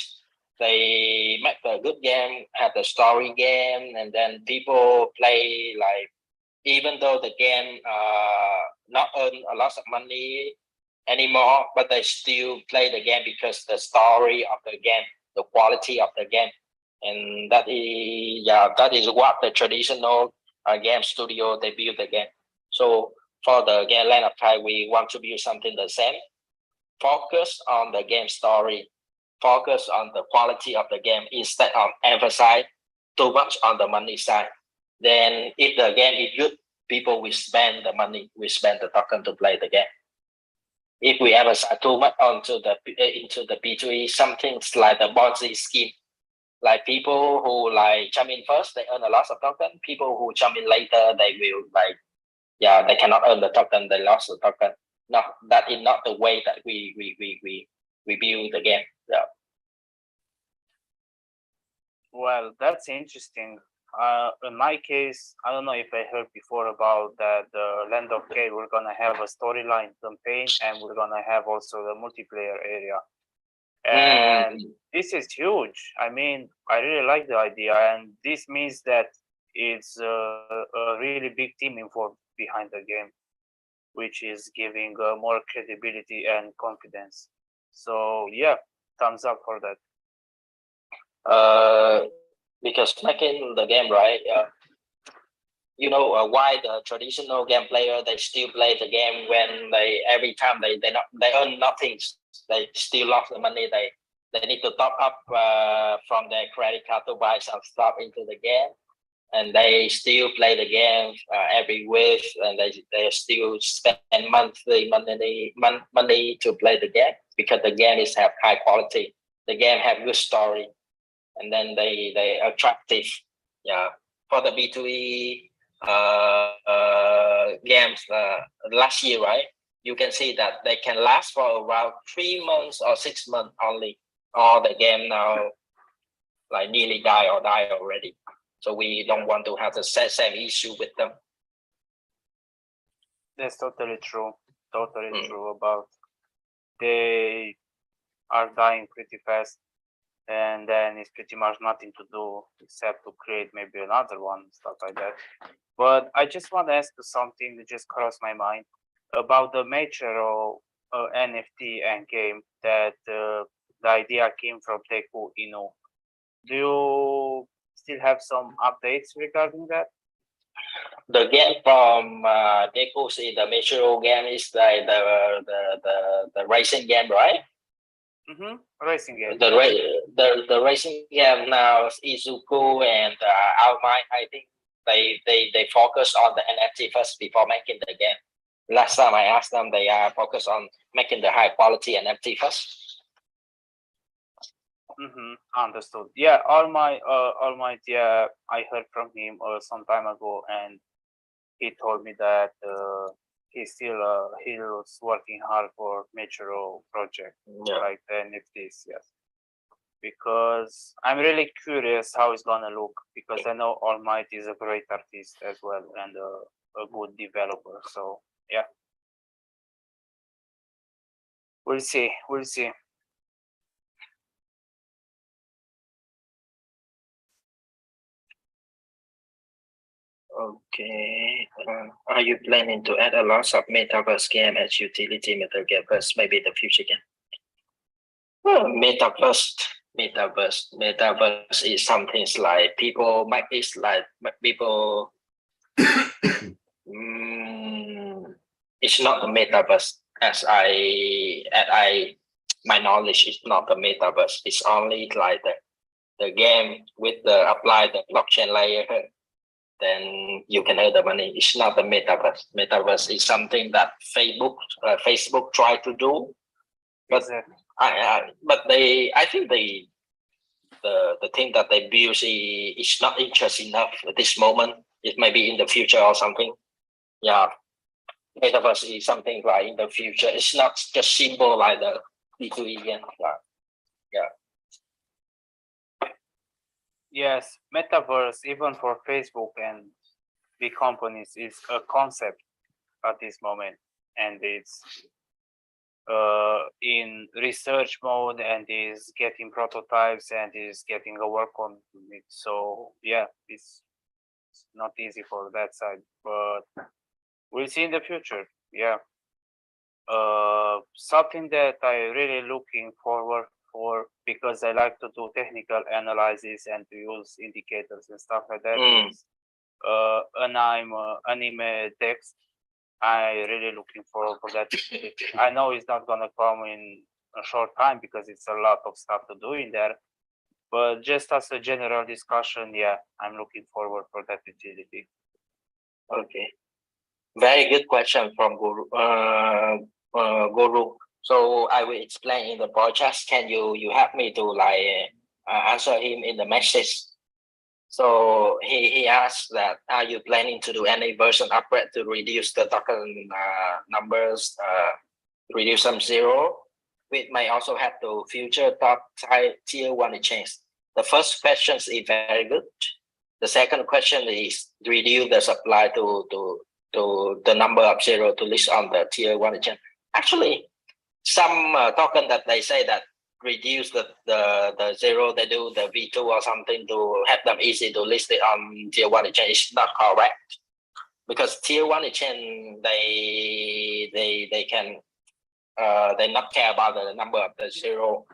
They make the good game, have the story game, and then people play like, even though the game not earn a lot of money anymore, but they still play the game because the story of the game, the quality of the game. And that is what the traditional game studio they build the game. So for the game Land of Kai, we want to build something the same. Focus on the game story, focus on the quality of the game instead of emphasize too much on the money side. Then if the game is good, people will spend the money, will spend the token to play the game. If we emphasize too much into the B2E, something like the Ponzi scheme, like people who like jump in first, they earn a lot of token. People who jump in later, they will they cannot earn the token, they lost the token. No, that is not the way that we build the game. Yeah. well, that's interesting. In my case, I don't know if I heard before about that the Land of K, we're gonna have a storyline campaign, and we're gonna have also the multiplayer area. And this is huge. I mean, I really like the idea, and this means that it's a really big team involved behind the game, which is giving more credibility and confidence. So yeah, thumbs up for that. Because making the game, right? Why the traditional game player they still play the game when every time they earn nothing, they still lost the money. They need to top up from their credit card to buy some stuff into the game, and they still play the game every week, and they still spend monthly money to play the game, because the game is have high quality. The game have good story, and then they attractive. Yeah, for the B2E games last year, right? You can see that they can last for around 3 months or 6 months only. All the game now like nearly die already. So we don't want to have the same issue with them. That's totally true. Totally true about they are dying pretty fast, and then it's pretty much nothing to do except to create maybe another one, stuff like that. But I just want to ask you something that just crossed my mind about the nature of NFT and game, that the idea came from Teku Inu. Do you still have some updates regarding that? The game from Deku is the Metro game is like the racing game, right? Mm-hmm. Racing game. The racing game now Izuku and All Might, I think they focus on the NFT first before making the game. Last time I asked them, they are focused on making the high quality NFT first. Mm-hmm. Understood. Yeah, All Might, yeah, I heard from him some time ago, and he told me that he was working hard for Metro project, Yeah. like the NFTs, yes. Because I'm really curious how it's gonna look, because I know All Might is a great artist as well and a good developer. So yeah, we'll see. We'll see. Okay. Are you planning to add a lot of metaverse game as utility metaverse, maybe the future game? Well, metaverse is something like people make it like people. It's not the metaverse as my knowledge is not the metaverse. It's only like the game with the apply the blockchain layer. Then you can earn the money. It's not the metaverse. Metaverse is something that Facebook tried to do, but Exactly. I think the thing that they build is not interesting enough at this moment. It may be in the future or something. Yeah, metaverse is something like in the future. It's not just simple like the B2E again. Yeah. Yes, metaverse, even for Facebook and big companies, is a concept at this moment, and it's in research mode and is getting prototypes and is getting a work on it. So yeah, it's not easy for that side, but we'll see in the future. Yeah. Something that I really looking forward for, because I like to do technical analysis and to use indicators and stuff like that, is anime text. I really looking forward for that. I know it's not gonna come in a short time because it's a lot of stuff to do in there, but just as a general discussion, yeah, I'm looking forward for that utility. Okay. Very good question from Guru. Guru. So I will explain in the broadcast. Can you help me to answer him in the message? So he asked that, are you planning to do any version upgrade to reduce the token numbers, reduce some zero? We may also have to future top tier 1 exchange. The first question is very good. The second question is reduce the supply to the number of zero to list on the tier 1 exchange. Actually, some token that they say that reduce the zero, they do the V2 or something to have them easy to list it on tier 1 exchange is not correct, because tier 1 exchange they can they not care about the number of the zero.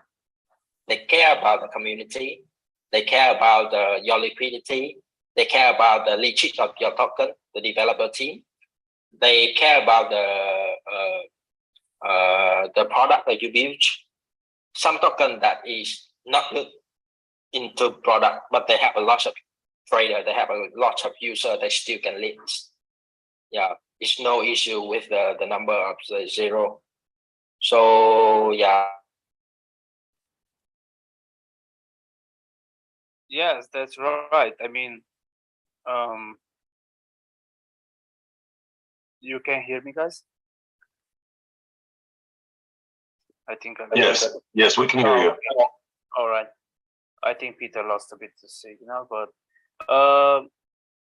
They care about the community. They care about your liquidity. They care about the legit of your token, the developer team. They care about the product that you build. Some token that is not good into product, but they have a lot of trader, they have a lot of user, they still can list. Yeah, it's no issue with the number of the zero. So yeah. Yes, that's right. I mean, you can hear me, guys? I think Yes, we can hear you. All right. I think Peter lost a bit of signal, but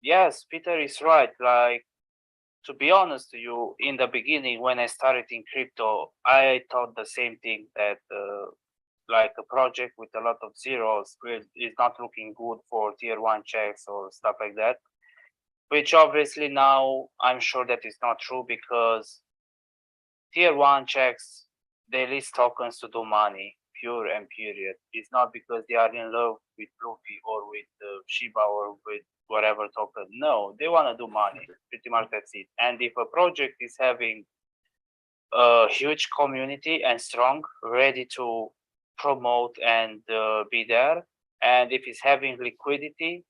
yes, Peter is right. Like, to be honest to you, in the beginning when I started in crypto, I thought the same thing, that like a project with a lot of zeros is not looking good for tier 1 checks or stuff like that. Which obviously now I'm sure that is not true, because tier 1 checks, they list tokens to do money. pure and period. It's not because they are in love with Luffy or with Shiba or with whatever token. No, they want to do money. Pretty much that's it. And if a project is having a huge community and strong, ready to promote and be there, and if it's having liquidity,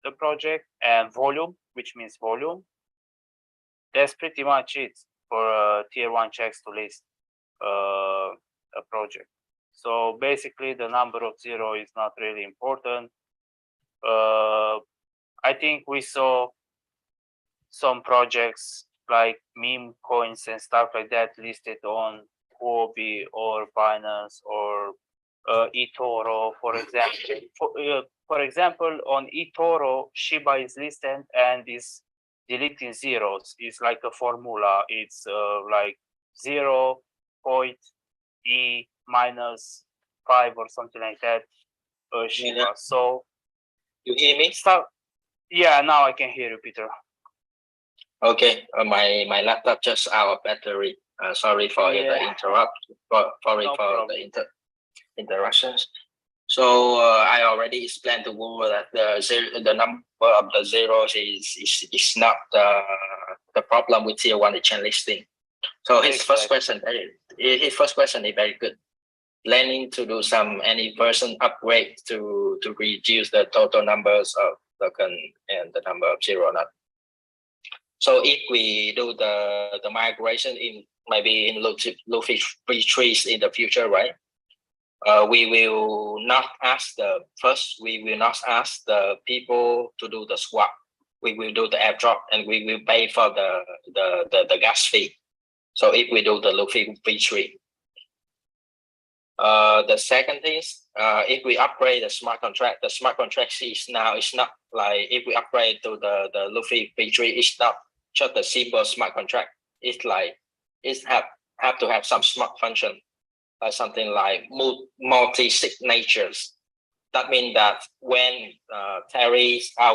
the project, and volume, which means volume, that's pretty much it for tier 1 checks to list a project. So basically the number of 0 is not really important. I think we saw some projects like meme coins and stuff like that listed on Huobi or Binance or eToro, for example. For example, on eToro, Shiba is listed and is deleting zeros. It's like a formula. It's like 0.e minus 5 or something like that. Shiba. So You hear me? start. Yeah, now I can hear you, Peter. Okay, my laptop just out of battery. Sorry for the interrupt. Sorry No for problem. the interruptions. So I already explained to Wu that the number of the zeros is not the problem with tier 1 exchange listing. So his first question is very good. Planning to do any version upgrade to reduce the total numbers of token and the number of zero node. So if we do the migration in maybe in Luffy trees in the future, right? We will not ask the people to do the swap. We will do the airdrop and we will pay for the gas fee. So if we do the Luffy tree. The second is if we upgrade the smart contract is not like if we upgrade to the Luffy tree, it's not just a simple smart contract. It's like it have to have some smart function, something like multi-signatures. That means that when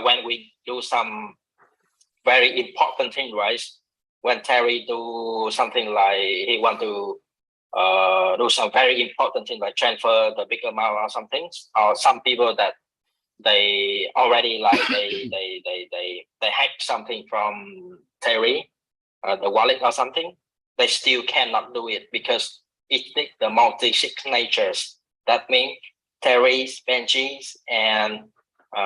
when we do some very important thing, right? When Terry do something like he want to do some very important thing like transfer the big amount or something, or some people that they already like they hack something from Terry, the wallet or something, they still cannot do it because it takes the multi-signatures. That means Terry, Benji, and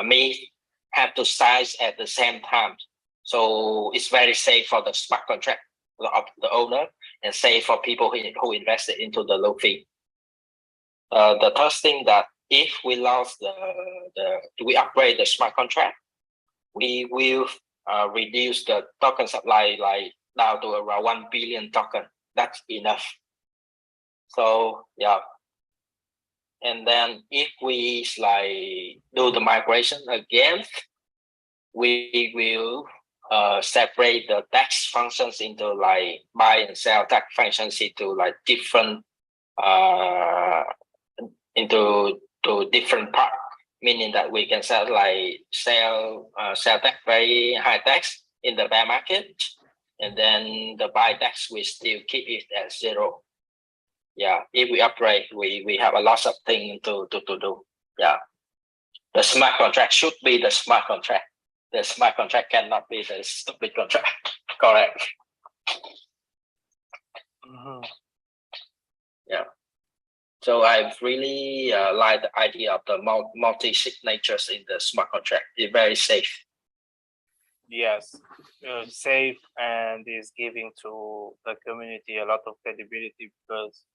me have to sign at the same time. So it's very safe for the smart contract of the owner and safe for people who invested into the Luffy. The third thing that if we lost we upgrade the smart contract, we will reduce the token supply like down to around 1 billion token. That's enough. So yeah. And then if we like do the migration again, we will separate the tax functions into like buy and sell tax functions into like different different parts, meaning that we can sell tax very high tax in the bear market, and then the buy tax we still keep it at 0. Yeah, if we upgrade, we have a lot of things to do. Yeah, the smart contract should be the smart contract. The smart contract cannot be the stupid contract. Correct. Mhm. Yeah. So I really like the idea of the multi-signatures in the smart contract. It's very safe. Yes, safe, and is giving to the community a lot of credibility because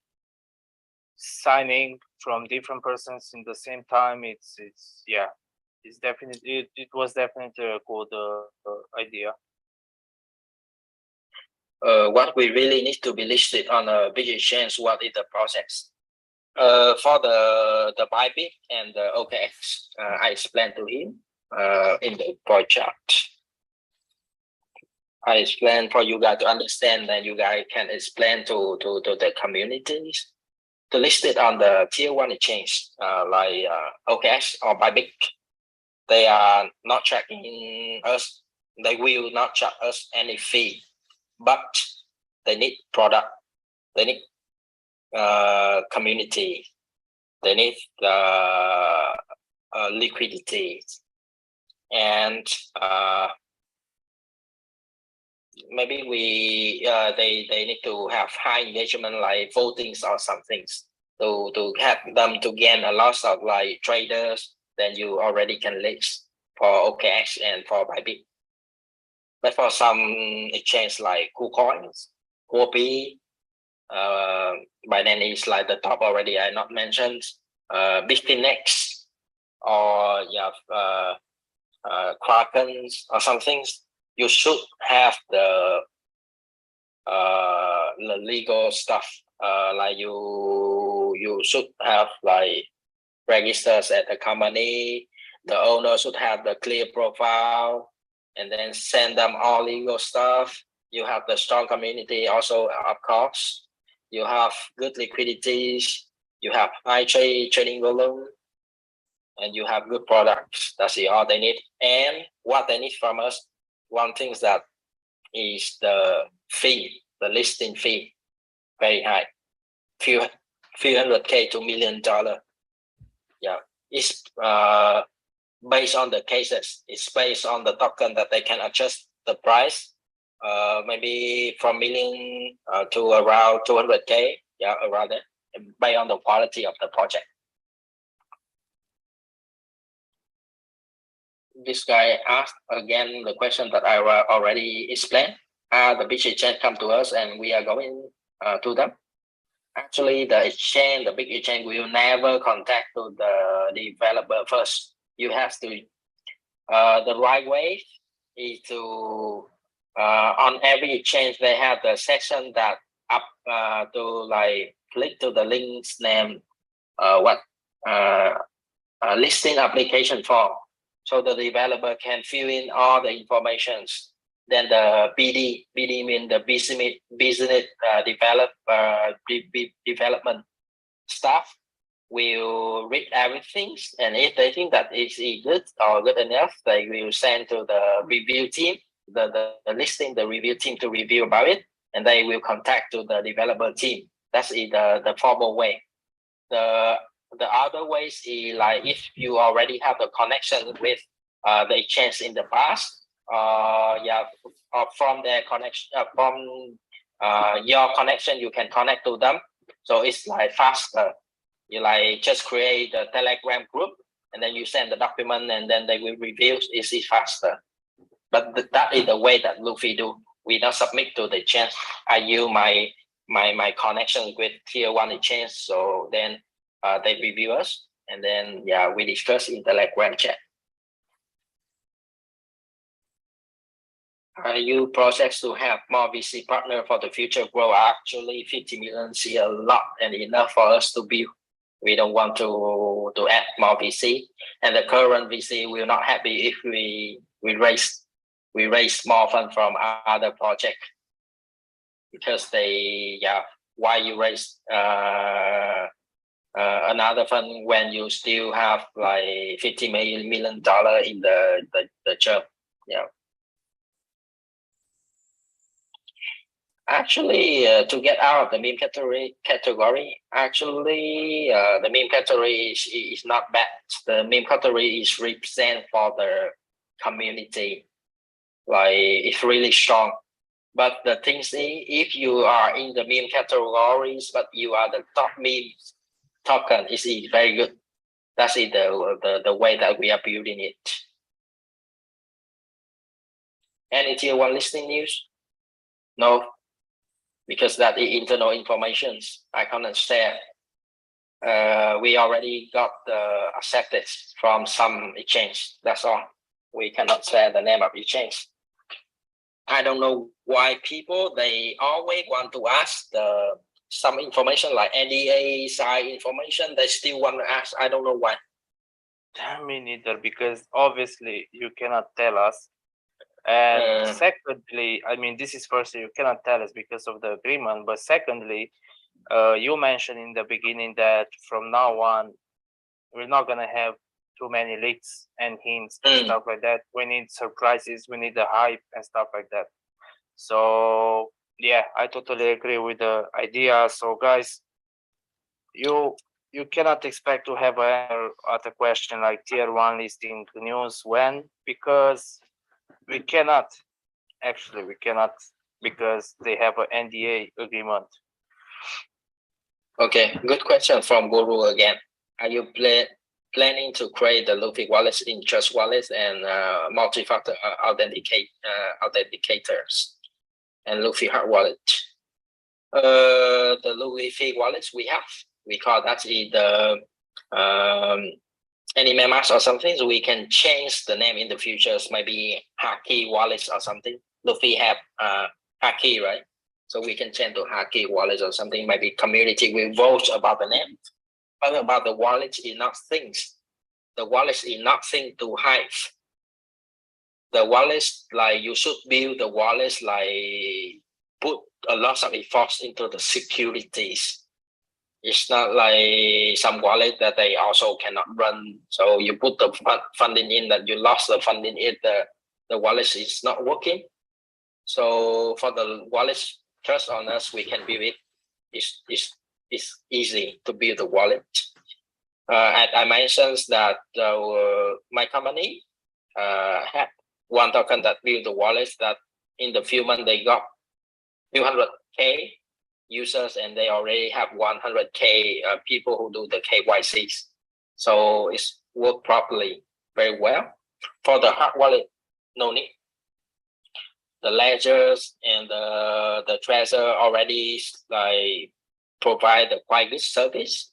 signing from different persons in the same time, it's definitely it was definitely a good idea. What we really need to be listed on a big exchange, what is the process? For the Bybit and the OKX, I explained to him in the pie chart. I explained for you guys to understand, and you guys can explain to the communities to list it on the tier 1 exchange like OKX or Bybit. They are not charging us. They will not charge us any fee, but they need product. They need community. they need liquidity, and maybe they need to have high engagement like votings or some things to help them to gain a lot of like traders. Then you already can list for OKX and for Bybit. But for some exchange like KuCoins, Huobi, Binance is like the top already I not mentioned, Bitfinex, or you have Krakens or some things. You should have the legal stuff. Like you should have like registers at the company. The owner should have the clear profile, and then send them all legal stuff. You have the strong community also, of course. You have good liquidity. You have high trading volume, and you have good products. That's all they need. And what they need from us, one thing that is the fee, the listing fee, very high, few hundred K to $1 million. Yeah, it's based on the cases. It's based on the token that they can adjust the price. Maybe from million to around 200K. Yeah, around that, based on the quality of the project. This guy asked again the question that I already explained. The big exchange come to us and we are going to them. Actually, the exchange, the big exchange will never contact to the developer first. You have to, the right way is to, on every exchange, they have the section that up to like click to the links name, listing application form. So the developer can fill in all the informations. Then the BD means the business development staff will read everything, and if they think that it's good or good enough, they will send to the review team, the listing, the review team to review about it, and they will contact to the developer team. That's the formal way. The other ways is like if you already have a connection with the exchange in the past, or from their connection, from your connection, you can connect to them. So it's like faster. You like just create a Telegram group and then you send the document and then they will review. It's faster. But that is the way that Luffy do. We don't submit to the exchange. I use my connection with tier 1 exchange. So then they review us, and then we discuss in Telegram chat. You projects to have more VC partner for the future growth. Actually, 50 million is a lot and enough for us to build. We don't want to add more VC, and the current VC will not happy if we raise more fund from other project, because they why you raise another fund when you still have like $50 million in the job. Actually, to get out of the meme category, actually, the meme category is not bad. The meme category is represent for the community, like it's really strong. But the thing is, if you are in the meme categories, but you are the top meme token, is very good. That's the way that we are building it. Any tier 1 listing news? No. Because that is internal information, I cannot share. We already got accepted from some exchange. That's all. We cannot share the name of exchange. I don't know why people, they always want to ask some information like NDA side information. They still want to ask. I don't know why. Me neither, because obviously you cannot tell us. And secondly, I mean, this is firstly, you cannot tell us because of the agreement. But secondly, you mentioned in the beginning that from now on, we're not going to have too many leaks and hints and stuff like that. We need surprises. We need the hype and stuff like that. So, I totally agree with the idea. So, guys, you you cannot expect to have a other question like tier one listing news when, because we cannot, actually we cannot, because they have an NDA agreement. Okay, good question from Guru again. Are you planning to create the Luffy wallets in Trust Wallets and multi-factor authenticators and Luffy hard wallet? The Luffy wallets we have, we call that either Anime Mask or something. So we can change the name in the future, maybe Haki wallets or something. Luffy have Haki, right? So we can change to Haki wallets or something. Maybe community will vote about the name. But about the wallet is not things. The wallet is nothing to hide. The wallets, like you should build the wallets, like put a lot of efforts into the securities. It's not like some wallet that they also cannot run. So you put the funding in that you lost the funding in the wallet is not working. So for the wallet trust on us, we can build it. It's easy to build the wallet. I mentioned that my company had one token that build the wallet that in the few months they got 200K users and they already have 100K people who do the KYCs. So it's worked properly very well. For the hard wallet, no need. The ledgers and the treasure already like provide a quite good service.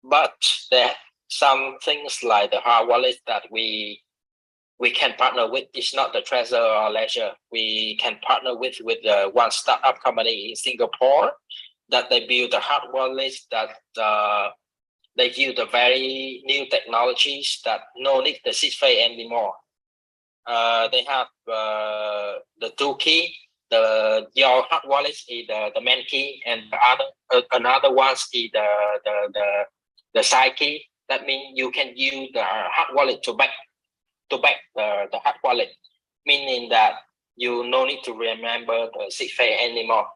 But there are some things like the hard wallet that we can partner with. It's not the treasure or ledger. We can partner with one startup company in Singapore that they build the hard wallets that they use the very new technologies that no need the seed phrase anymore. They have the two key. Your hard wallet is the main key, and the other another one is the side key. That means you can use the hard wallet to back the hard wallet, meaning that you no need to remember the seed phrase anymore.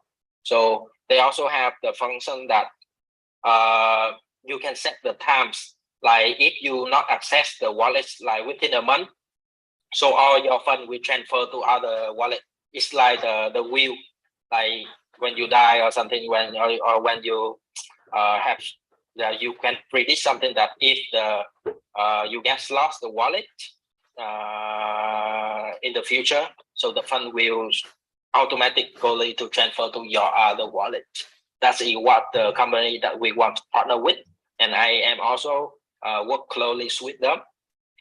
So they also have the function that you can set the times. Like if you not access the wallets like within a month, so all your fund will transfer to other wallet. It's like the wheel, like when you die or something, when you have you can predict something that if you get lost the wallet in the future, so the fund will automatically to transfer to your other wallet. That's what the company that we want to partner with, and I am also work closely with them.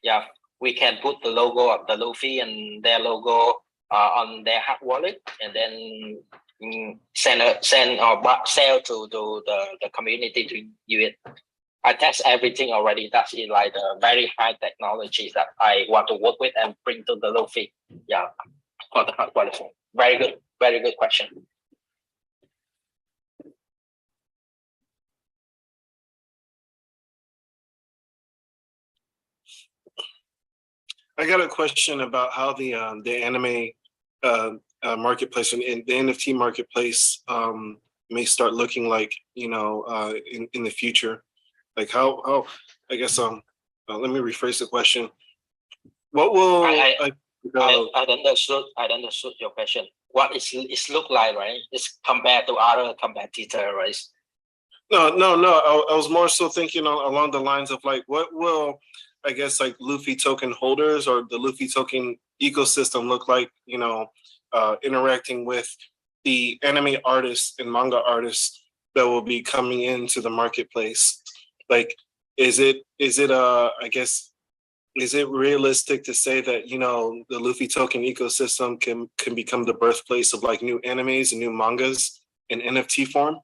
Yeah, we can put the logo of the Luffy and their logo on their hard wallet, and then send or sell to the community to use it. I test everything already. That's like the very high technologies that I want to work with and bring to the Luffy. Yeah, for the hard wallet. Very good question. I got a question about how the anime marketplace and the NFT marketplace may start looking like, in the future. Like how I guess let me rephrase the question. What will I understood your question. What it's look like, right? It's compared to other competitor, right? No. I was more so thinking along the lines of like, what will, I guess, like Luffy token holders or the Luffy token ecosystem look like, interacting with the anime artists and manga artists that will be coming into the marketplace. Like, is it realistic to say that, the Luffy token ecosystem can become the birthplace of like new animes and new mangas in NFT form?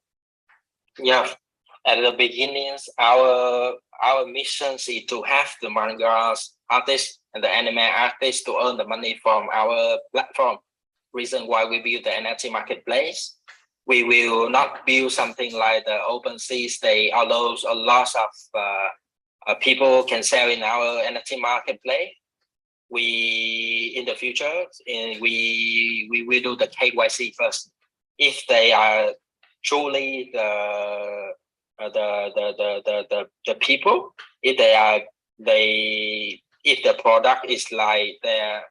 Yeah. At the beginnings, our mission is to have the manga artists and the anime artists to earn the money from our platform. Reason why we build the NFT marketplace. We will not build something like the OpenSea. They allows a lot of people can sell in our NFT marketplace. We in the future, we will do the KYC first. If they are truly the people, if if the product is like their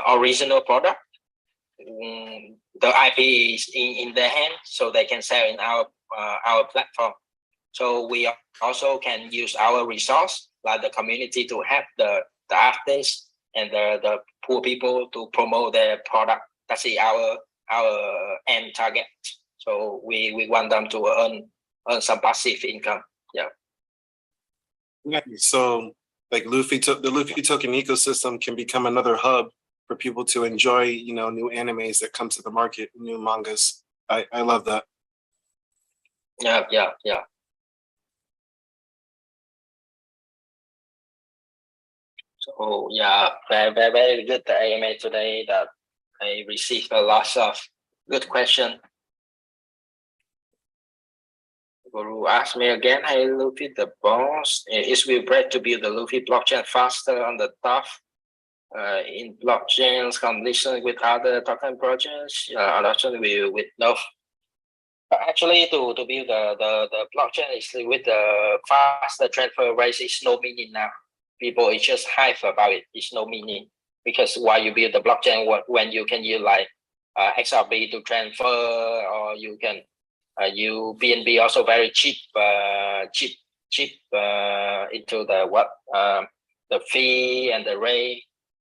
original product, the IP is in their hand, so they can sell in our platform. So we also can use our resource, like the community, to help the artists and the poor people to promote their product. That's our end target. So we want them to earn some passive income. Yeah. So like the Luffy token ecosystem can become another hub for people to enjoy, new animes that come to the market, new mangas. I love that. Yeah. So yeah, very good the AMA today, that I received a lot of good question. Guru asked me again, hey Luffy, the boss, is we break to build the Luffy blockchain faster on the top in blockchains condition with other token projects? Actually, with no. Actually, to build the blockchain is with the faster transfer rate is no meaning now. People is just hype about it. It's no meaning, because while you build the blockchain, when you can use like XRP to transfer, or you can BNB also very cheap into the fee and the rate.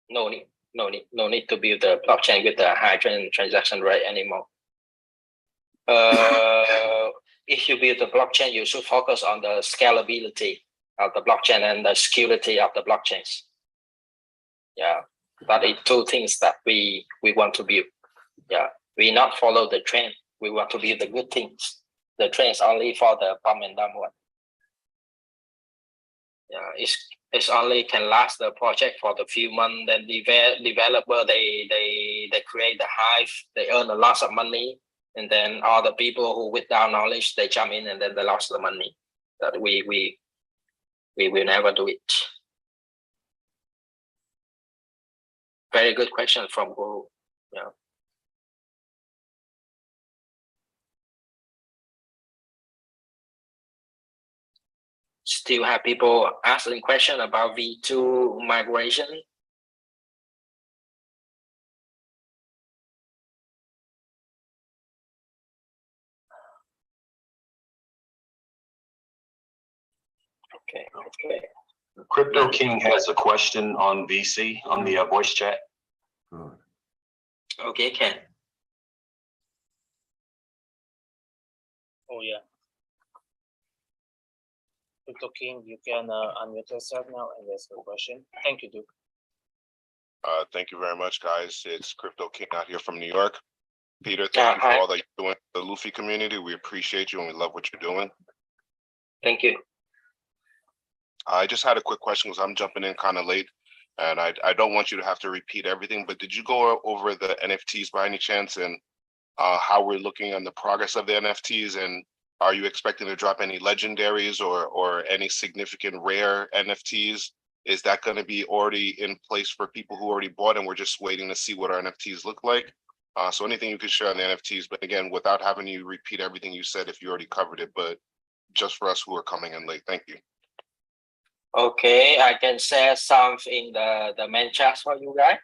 No need to build the blockchain with the high transaction rate anymore. If you build the blockchain, you should focus on the scalability of the blockchain and the security of the blockchains. Yeah, that is two things that we want to build. Yeah, we not follow the trend. We want to build the good things. The trend is only for the pump and dump one. Yeah, it's only can last the project for the few months. Then developer they create the hive. They earn a lot of money, and then all the people who without knowledge they jump in and then they lost the money. That we will never do it. Very good question from Guru. Yeah. Still have people asking question about V2 migration. Okay. Crypto King has a question on VC on the voice chat. Okay, Ken. Oh yeah. Crypto King, you can unmute yourself now and ask a question. Thank you, Duke. Thank you very much, guys. It's Crypto King out here from New York. Peter, thank you for all that you're doing for the Luffy community. We appreciate you and we love what you're doing. Thank you. I just had a quick question because I'm jumping in kind of late, and I don't want you to have to repeat everything, but did you go over the NFTs by any chance, and how we're looking on the progress of the NFTs, and are you expecting to drop any legendaries or any significant rare NFTs? Is that going to be already in place for people who already bought and we're just waiting to see what our NFTs look like? So anything you could share on the NFTs, but again, without having you repeat everything you said if you already covered it, but just for us who are coming in late. Thank you. Okay, I can share some in the main chat for you guys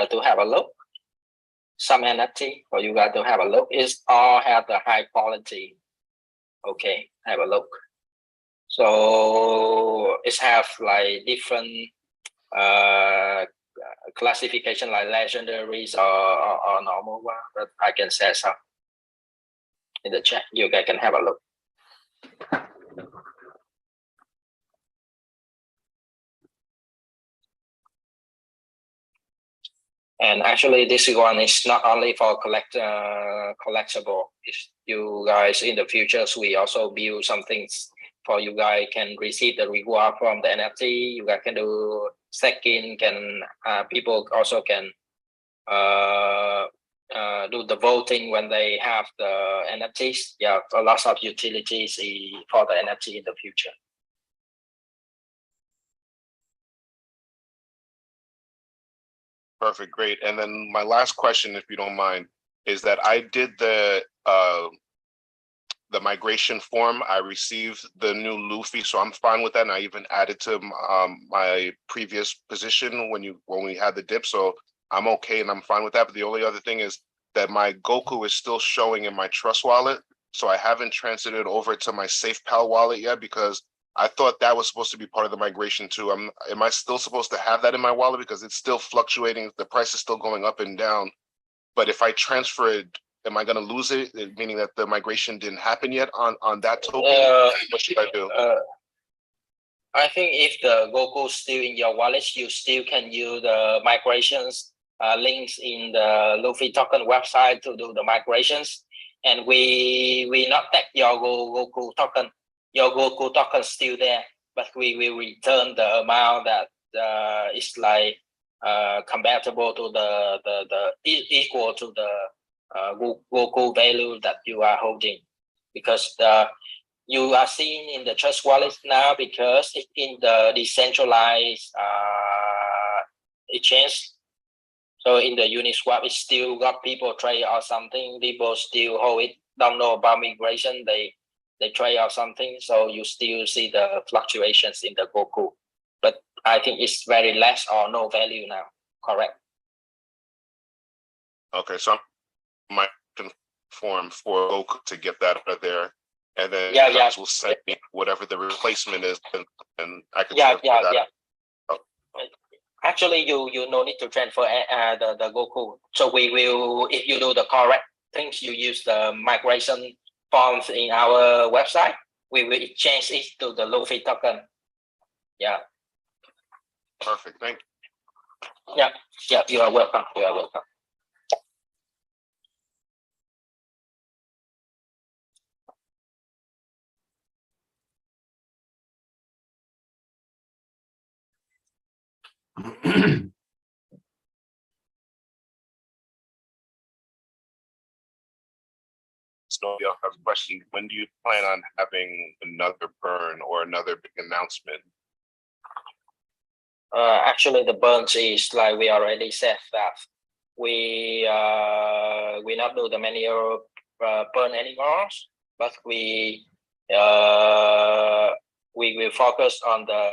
to have a look. Some NFT for you guys to have a look. It's all have the high quality. Okay, have a look. So it's have like different classification like legendaries or normal one, but I can share some in the chat. You guys can have a look. And actually, this one is not only for collectible. If you guys in the futures, we also build some things for you guys can receive the reward from the NFT. You guys can do staking. People also can do the voting when they have the NFTs. Yeah, a lot of utilities for the NFT in the future. Perfect, great. And then my last question, if you don't mind, is that I did the the migration form. I received the new Luffy, so I'm fine with that. And I even added to my previous position when we had the dip. So I'm okay and I'm fine with that. But the only other thing is that my Goku is still showing in my Trust wallet. So I haven't transited over to my SafePal wallet yet because I thought that was supposed to be part of the migration too. Am I still supposed to have that in my wallet because it's still fluctuating? The price is still going up and down. But if I transfer it, am I going to lose it? Meaning that the migration didn't happen yet on that token? What should I do? I think if the Goku is still in your wallet, you still can use the migrations links in the Luffy token website to do the migrations. And we not take your Goku token. Your Goku token is still there, but we will return the amount that is like compatible to the equal to the Goku value that you are holding, because you are seeing in the Trust wallet now because it's in the decentralized exchange. So in the Uniswap, it still got people trade or something. People still hold it. Don't know about migration. They trade or something. So you still see the fluctuations in the Goku. But I think it's very less or no value now. Correct. Okay, so I might conform for Goku to get that out of there. And then Yeah, you guys will send me whatever the replacement is, and I can transfer that. Oh. Actually, you no need to transfer the Goku. So we will, if you do the correct things, you use the migration forms in our website. We will exchange it to the Luffy token. Yeah. Perfect. Thank you. Yeah. You are welcome. You are welcome. So y'all have a question. When do you plan on having another burn or another big announcement? Actually, the burns is like we already said that we not do the manual burn anymore, but we will focus on the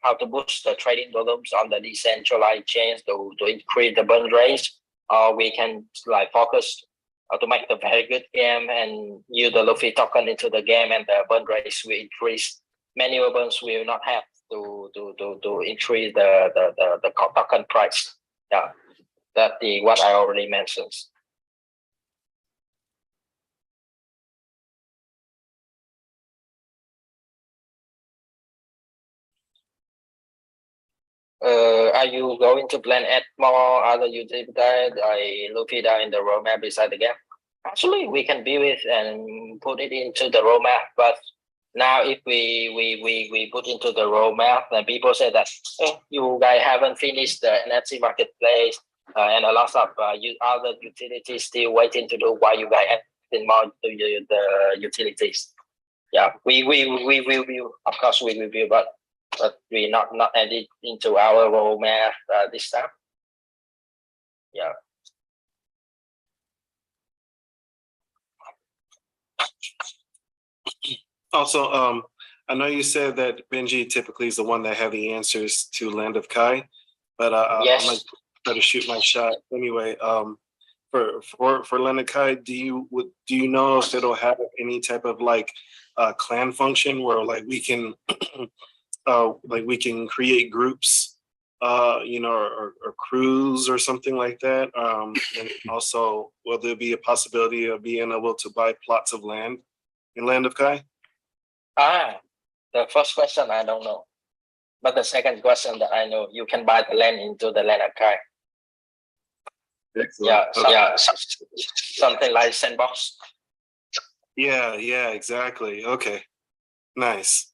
how to boost the trading volumes on the decentralized chains to increase the burn rates, or we can like focus to make the very good game and use the Luffy token into the game, and the burn rates will increase. Manual burns will not have to increase the token price. Yeah, that's what I already mentioned. Are you going to plan add more other utility Luffy down in the roadmap beside the game? Actually, we can build it and put it into the roadmap, but now if we put into the roadmap, then people say that you guys haven't finished the NFT marketplace, and a lot of other utilities still waiting to do why you guys adding more to the utilities. Yeah, we will, of course we will build, but we not added into our roadmap this time. Yeah. Also, I know you said that Benji typically is the one that had the answers to Land of Kai, but Yes. I might try to shoot my shot anyway. For Land of Kai, do you know if it'll have any type of like clan function where like we can we can create groups, or crews or something like that? And also, will there be a possibility of being able to buy plots of land in Land of Kai? The first question I don't know, but the second question that I know, you can buy the land into the Land of Kai. Excellent. Something like sandbox. Yeah, exactly. Okay, nice.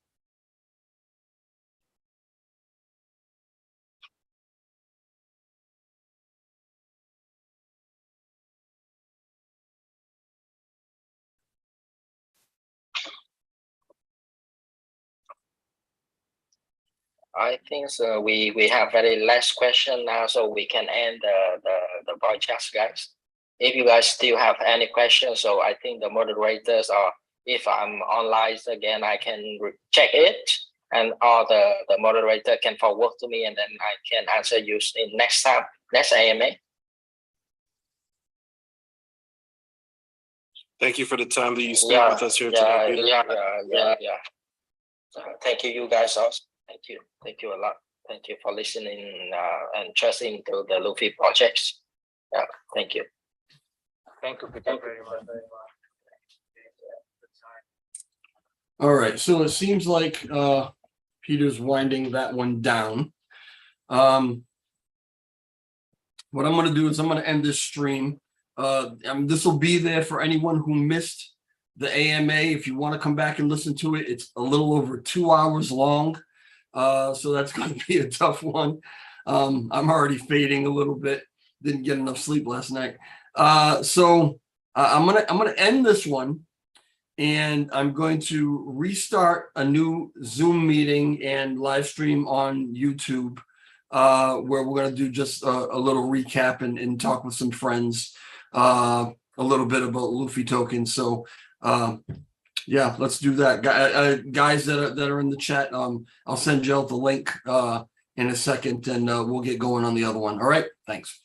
I think so. We have very last question now, so we can end the podcast, guys. if you guys still have any questions, so I think the moderators, or if I'm online again, I can check it, and or the moderator can forward to me, and then I can answer you in next time, next AMA. Thank you for the time that you spent with us here today, Peter. Yeah. Thank you, you guys also. Thank you a lot. Thank you for listening and trusting to the Luffy projects. Yeah, thank you. Thank you very much. All right, so it seems like Peter's winding that one down. What I'm gonna do is I'm gonna end this stream. This will be there for anyone who missed the AMA. If you want to come back and listen to it, it's a little over 2 hours long. So that's gonna be a tough one. I'm already fading a little bit. Didn't get enough sleep last night. So I'm gonna end this one, and I'm going to restart a new Zoom meeting and live stream on YouTube, where we're gonna do just a little recap and talk with some friends a little bit about Luffy tokens. So yeah, let's do that. Guys that are in the chat, I'll send you out the link in a second, and we'll get going on the other one. All right, thanks.